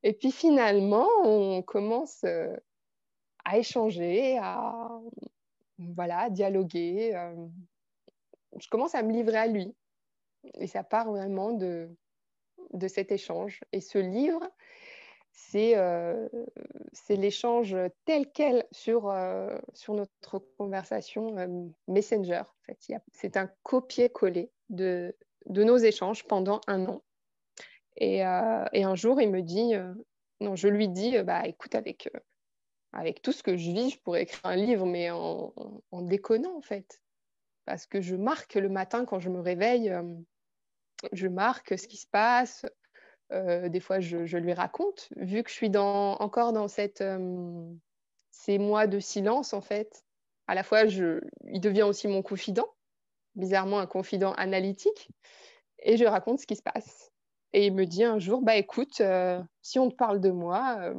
[SPEAKER 3] Et puis finalement, on commence à échanger, voilà, à dialoguer. Je commence à me livrer à lui. Et ça part vraiment de cet échange. Et ce livre, c'est l'échange tel quel sur notre conversation Messenger. En fait, c'est un copier-coller de nos échanges pendant un an. Et un jour, il me dit, non, je lui dis, bah, écoute, avec tout ce que je vis, je pourrais écrire un livre, mais en déconnant, en fait. Parce que je marque le matin quand je me réveille, je marque ce qui se passe. Des fois, je lui raconte, vu que je suis encore dans ces mois de silence, en fait. À la fois, il devient aussi mon confident, bizarrement un confident analytique, et je raconte ce qui se passe. Et il me dit un jour, bah écoute, si on te parle de moi,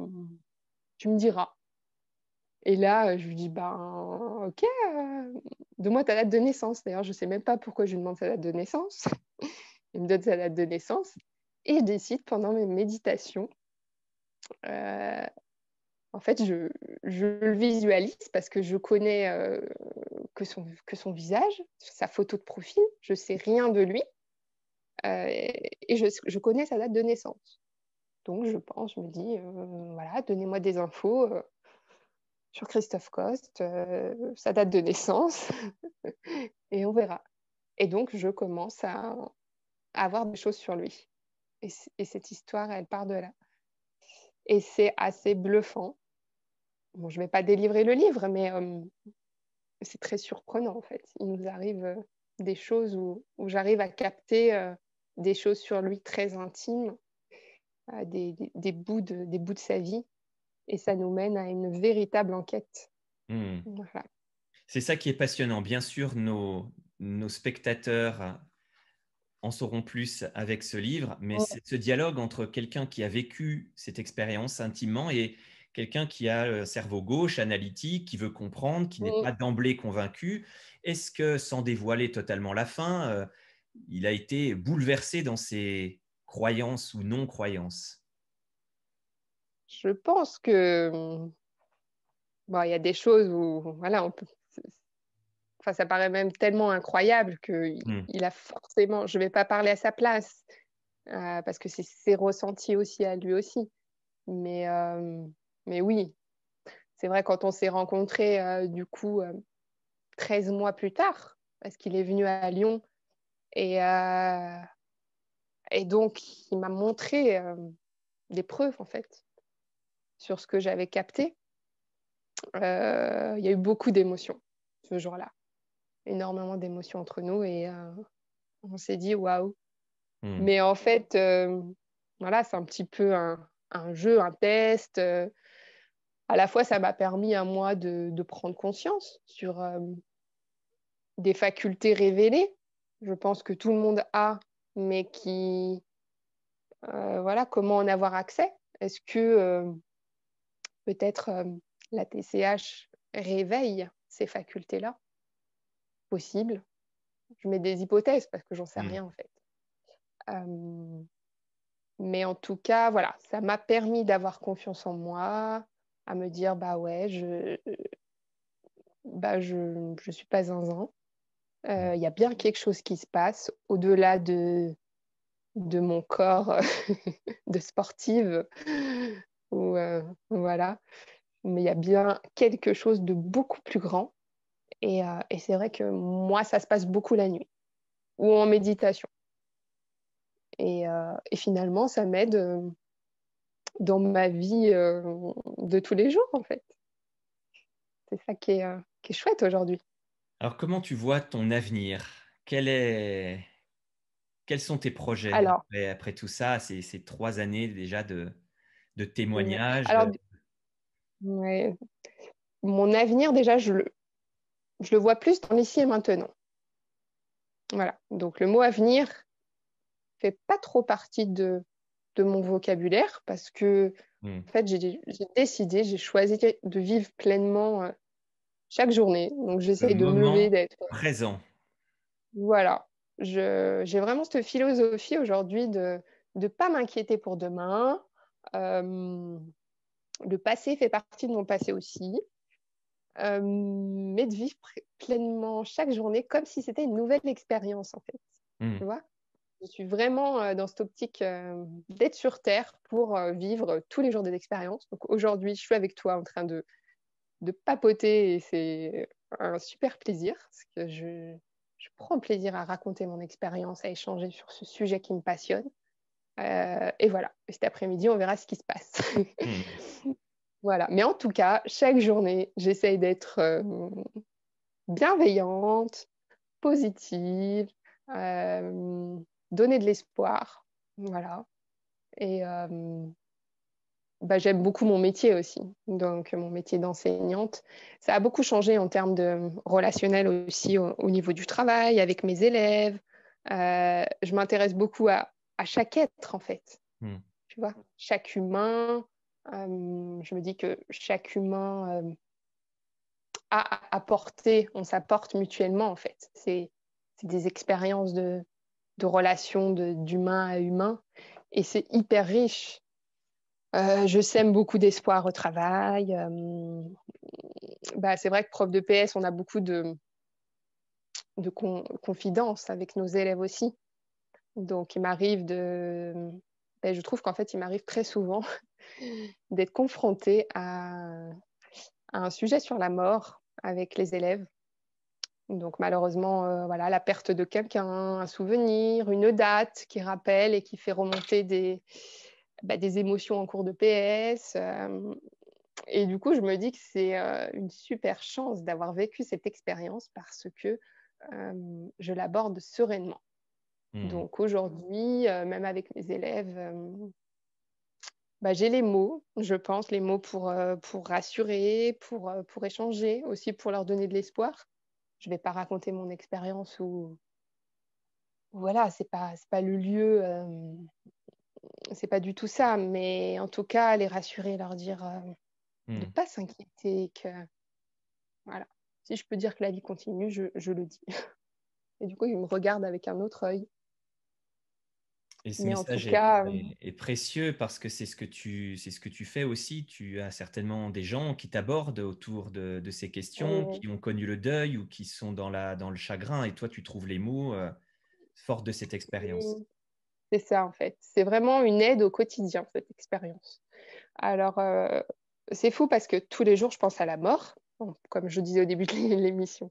[SPEAKER 3] tu me diras. Et là, je lui dis, ben ok, donne-moi ta date de naissance. D'ailleurs, je ne sais même pas pourquoi je lui demande sa date de naissance. Il me donne sa date de naissance. Et je décide pendant mes méditations, euh, en fait, je le visualise parce que je connais que son visage, sa photo de profil, je ne sais rien de lui et je connais sa date de naissance. Donc, je me dis, voilà, donnez-moi des infos sur Christophe Coste, sa date de naissance, et on verra. Et donc, je commence à avoir des choses sur lui. Et cette histoire, elle part de là. Et c'est assez bluffant. Bon, je ne vais pas délivrer le livre, mais c'est très surprenant, en fait. Il nous arrive des choses où j'arrive à capter des choses sur lui très intimes, des bouts de sa vie. Et ça nous mène à une véritable enquête. Voilà.
[SPEAKER 2] C'est ça qui est passionnant. Bien sûr, nos spectateurs en sauront plus avec ce livre, mais c'est ce dialogue entre quelqu'un qui a vécu cette expérience intimement et quelqu'un qui a le cerveau gauche, analytique, qui veut comprendre, qui n'est pas d'emblée convaincu. Est-ce que, sans dévoiler totalement la fin, il a été bouleversé dans ses croyances ou non-croyances?
[SPEAKER 3] Je pense que bon, il y a des choses où voilà, enfin, ça paraît même tellement incroyable qu'il a forcément, je ne vais pas parler à sa place, parce que c'est ses ressentis aussi à lui aussi. Mais oui, c'est vrai quand on s'est rencontrés, du coup, 13 mois plus tard, parce qu'il est venu à Lyon, et, euh, et donc il m'a montré des preuves, en fait, sur ce que j'avais capté. Il y a eu beaucoup d'émotions ce jour-là, énormément d'émotions entre nous, et on s'est dit waouh. Mais en fait, voilà, c'est un petit peu un jeu, un test. À la fois, ça m'a permis à moi de prendre conscience sur des facultés révélées. Je pense que tout le monde a, mais voilà, comment en avoir accès? Est-ce que peut-être la TCH réveille ces facultés-là? Possible. Je mets des hypothèses parce que j'en sais rien en fait. Mais en tout cas, voilà, ça m'a permis d'avoir confiance en moi, à me dire, bah ouais, je suis pas zinzin. Il y a bien quelque chose qui se passe au-delà de mon corps de sportive. Ou, voilà. Mais il y a bien quelque chose de beaucoup plus grand. Et c'est vrai que moi, ça se passe beaucoup la nuit ou en méditation. Et finalement, ça m'aide dans ma vie de tous les jours, en fait. C'est ça qui est chouette aujourd'hui.
[SPEAKER 2] Alors, comment tu vois ton avenir? Quels sont tes projets
[SPEAKER 3] Alors,
[SPEAKER 2] après tout ça, ces 3 années déjà de
[SPEAKER 3] ouais.
[SPEAKER 2] témoignages?
[SPEAKER 3] Alors, ouais, mon avenir, déjà, je le vois plus dans l'ici et maintenant. Voilà. Donc, le mot avenir fait pas trop partie de mon vocabulaire parce que,
[SPEAKER 2] Hmm.
[SPEAKER 3] en fait, j'ai décidé, j'ai choisi de vivre pleinement chaque journée. Donc,
[SPEAKER 2] Le
[SPEAKER 3] j'essaye de me lever,
[SPEAKER 2] moment
[SPEAKER 3] d'être.
[SPEAKER 2] présent.
[SPEAKER 3] Voilà. J'ai vraiment cette philosophie aujourd'hui de ne pas m'inquiéter pour demain. Euh, le passé fait partie de mon passé aussi. Mais de vivre pleinement chaque journée comme si c'était une nouvelle expérience, en fait.
[SPEAKER 2] Hmm.
[SPEAKER 3] Tu vois? Je suis vraiment dans cette optique d'être sur Terre pour vivre tous les jours des expériences. Donc aujourd'hui, je suis avec toi en train de papoter et c'est un super plaisir parce que je prends plaisir à raconter mon expérience, à échanger sur ce sujet qui me passionne. Et voilà, et cet après-midi, on verra ce qui se passe.
[SPEAKER 2] Hmm.
[SPEAKER 3] Voilà, mais en tout cas, chaque journée, j'essaye d'être bienveillante, positive, euh, donner de l'espoir. Voilà. Et bah, j'aime beaucoup mon métier aussi. Donc, mon métier d'enseignante, ça a beaucoup changé en termes de relationnel aussi au niveau du travail, avec mes élèves. Je m'intéresse beaucoup à chaque être, en fait.
[SPEAKER 2] Hmm.
[SPEAKER 3] Tu vois, chaque humain. Je me dis que chaque humain a à apporter, on s'apporte mutuellement, en fait. C'est des expériences de relations d'humain à humain. Et c'est hyper riche. Je sème beaucoup d'espoir au travail. Bah, c'est vrai que prof de PS, on a beaucoup de confidence avec nos élèves aussi. Donc, il m'arrive ben, je trouve qu'en fait, il m'arrive très souvent d'être confrontée à un sujet sur la mort avec les élèves. Donc, malheureusement, voilà, la perte de quelqu'un, un souvenir, une date qui rappelle et qui fait remonter des émotions en cours de PS. Et du coup, je me dis que c'est une super chance d'avoir vécu cette expérience parce que je l'aborde sereinement.
[SPEAKER 2] Hmm.
[SPEAKER 3] Donc aujourd'hui, même avec mes élèves, bah, j'ai les mots, je pense, les mots pour rassurer, pour échanger, aussi pour leur donner de l'espoir. Je ne vais pas raconter mon expérience où, voilà, c'est pas le lieu, c'est pas du tout ça, mais en tout cas, les rassurer, leur dire de
[SPEAKER 2] Hmm.
[SPEAKER 3] ne pas s'inquiéter, que voilà. Si je peux dire que la vie continue, je le dis. Et du coup, ils me regardent avec un autre œil.
[SPEAKER 2] Et ce
[SPEAKER 3] Mais en tout
[SPEAKER 2] message
[SPEAKER 3] cas,
[SPEAKER 2] est précieux parce que c'est ce que tu fais aussi. Tu as certainement des gens qui t'abordent autour de ces questions,
[SPEAKER 3] euh,
[SPEAKER 2] qui ont connu le deuil ou qui sont dans le chagrin. Et toi, tu trouves les mots forts de cette expérience.
[SPEAKER 3] c'est ça en fait. C'est vraiment une aide au quotidien, cette expérience. Alors, c'est fou parce que tous les jours, je pense à la mort. Bon, comme je disais au début de l'émission,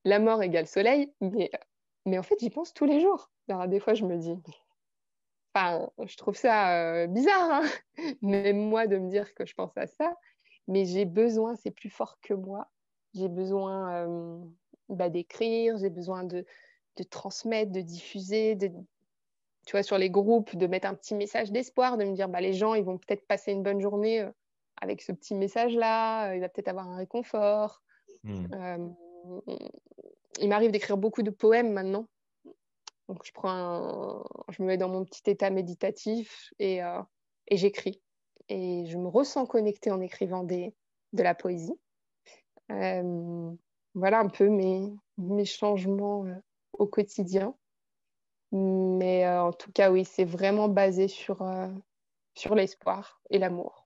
[SPEAKER 3] la mort égale soleil, mais en fait, j'y pense tous les jours. Alors, des fois, je me dis, enfin, je trouve ça bizarre, hein, même moi, de me dire que je pense à ça, mais j'ai besoin, c'est plus fort que moi. J'ai besoin d'écrire, j'ai besoin de transmettre, de diffuser, tu vois, sur les groupes, de mettre un petit message d'espoir, de me dire, bah, les gens, ils vont peut-être passer une bonne journée avec ce petit message-là, il va peut-être avoir un réconfort.
[SPEAKER 2] Hmm.
[SPEAKER 3] Euh, il m'arrive d'écrire beaucoup de poèmes maintenant. Donc, je me mets dans mon petit état méditatif et j'écris. Et je me ressens connectée en écrivant de la poésie. Euh, voilà un peu mes changements au quotidien. Mais en tout cas, oui, c'est vraiment basé sur l'espoir et l'amour.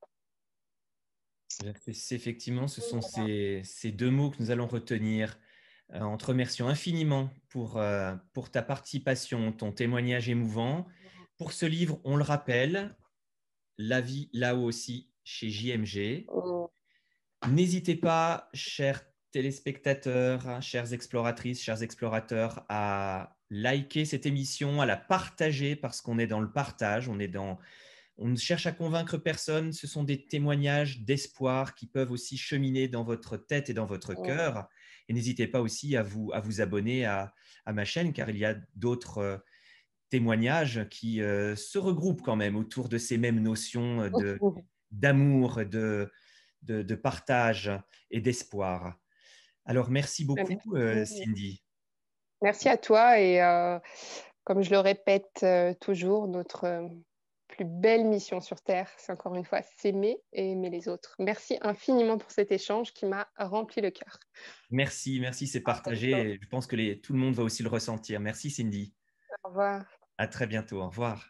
[SPEAKER 2] Effectivement, ce sont ces deux mots que nous allons retenir. En te remerciant infiniment pour ta participation, ton témoignage émouvant. Pour ce livre, on le rappelle, La vie là-haut aussi chez JMG.
[SPEAKER 3] Mm.
[SPEAKER 2] N'hésitez pas, chers téléspectateurs, chères exploratrices, chers explorateurs, à liker cette émission, à la partager parce qu'on est dans le partage, On ne cherche à convaincre personne, ce sont des témoignages d'espoir qui peuvent aussi cheminer dans votre tête et dans votre cœur. Et n'hésitez pas aussi à vous abonner à ma chaîne, car il y a d'autres témoignages qui se regroupent quand même autour de ces mêmes notions d'amour, de partage et d'espoir. Alors, merci beaucoup, Cindy.
[SPEAKER 3] Merci à toi et comme je le répète toujours, notre plus belle mission sur Terre, c'est encore une fois s'aimer et aimer les autres. Merci infiniment pour cet échange qui m'a rempli le cœur.
[SPEAKER 2] Merci, c'est partagé. Et je pense que tout le monde va aussi le ressentir. Merci, Cindy.
[SPEAKER 3] Au revoir.
[SPEAKER 2] À très bientôt. Au revoir.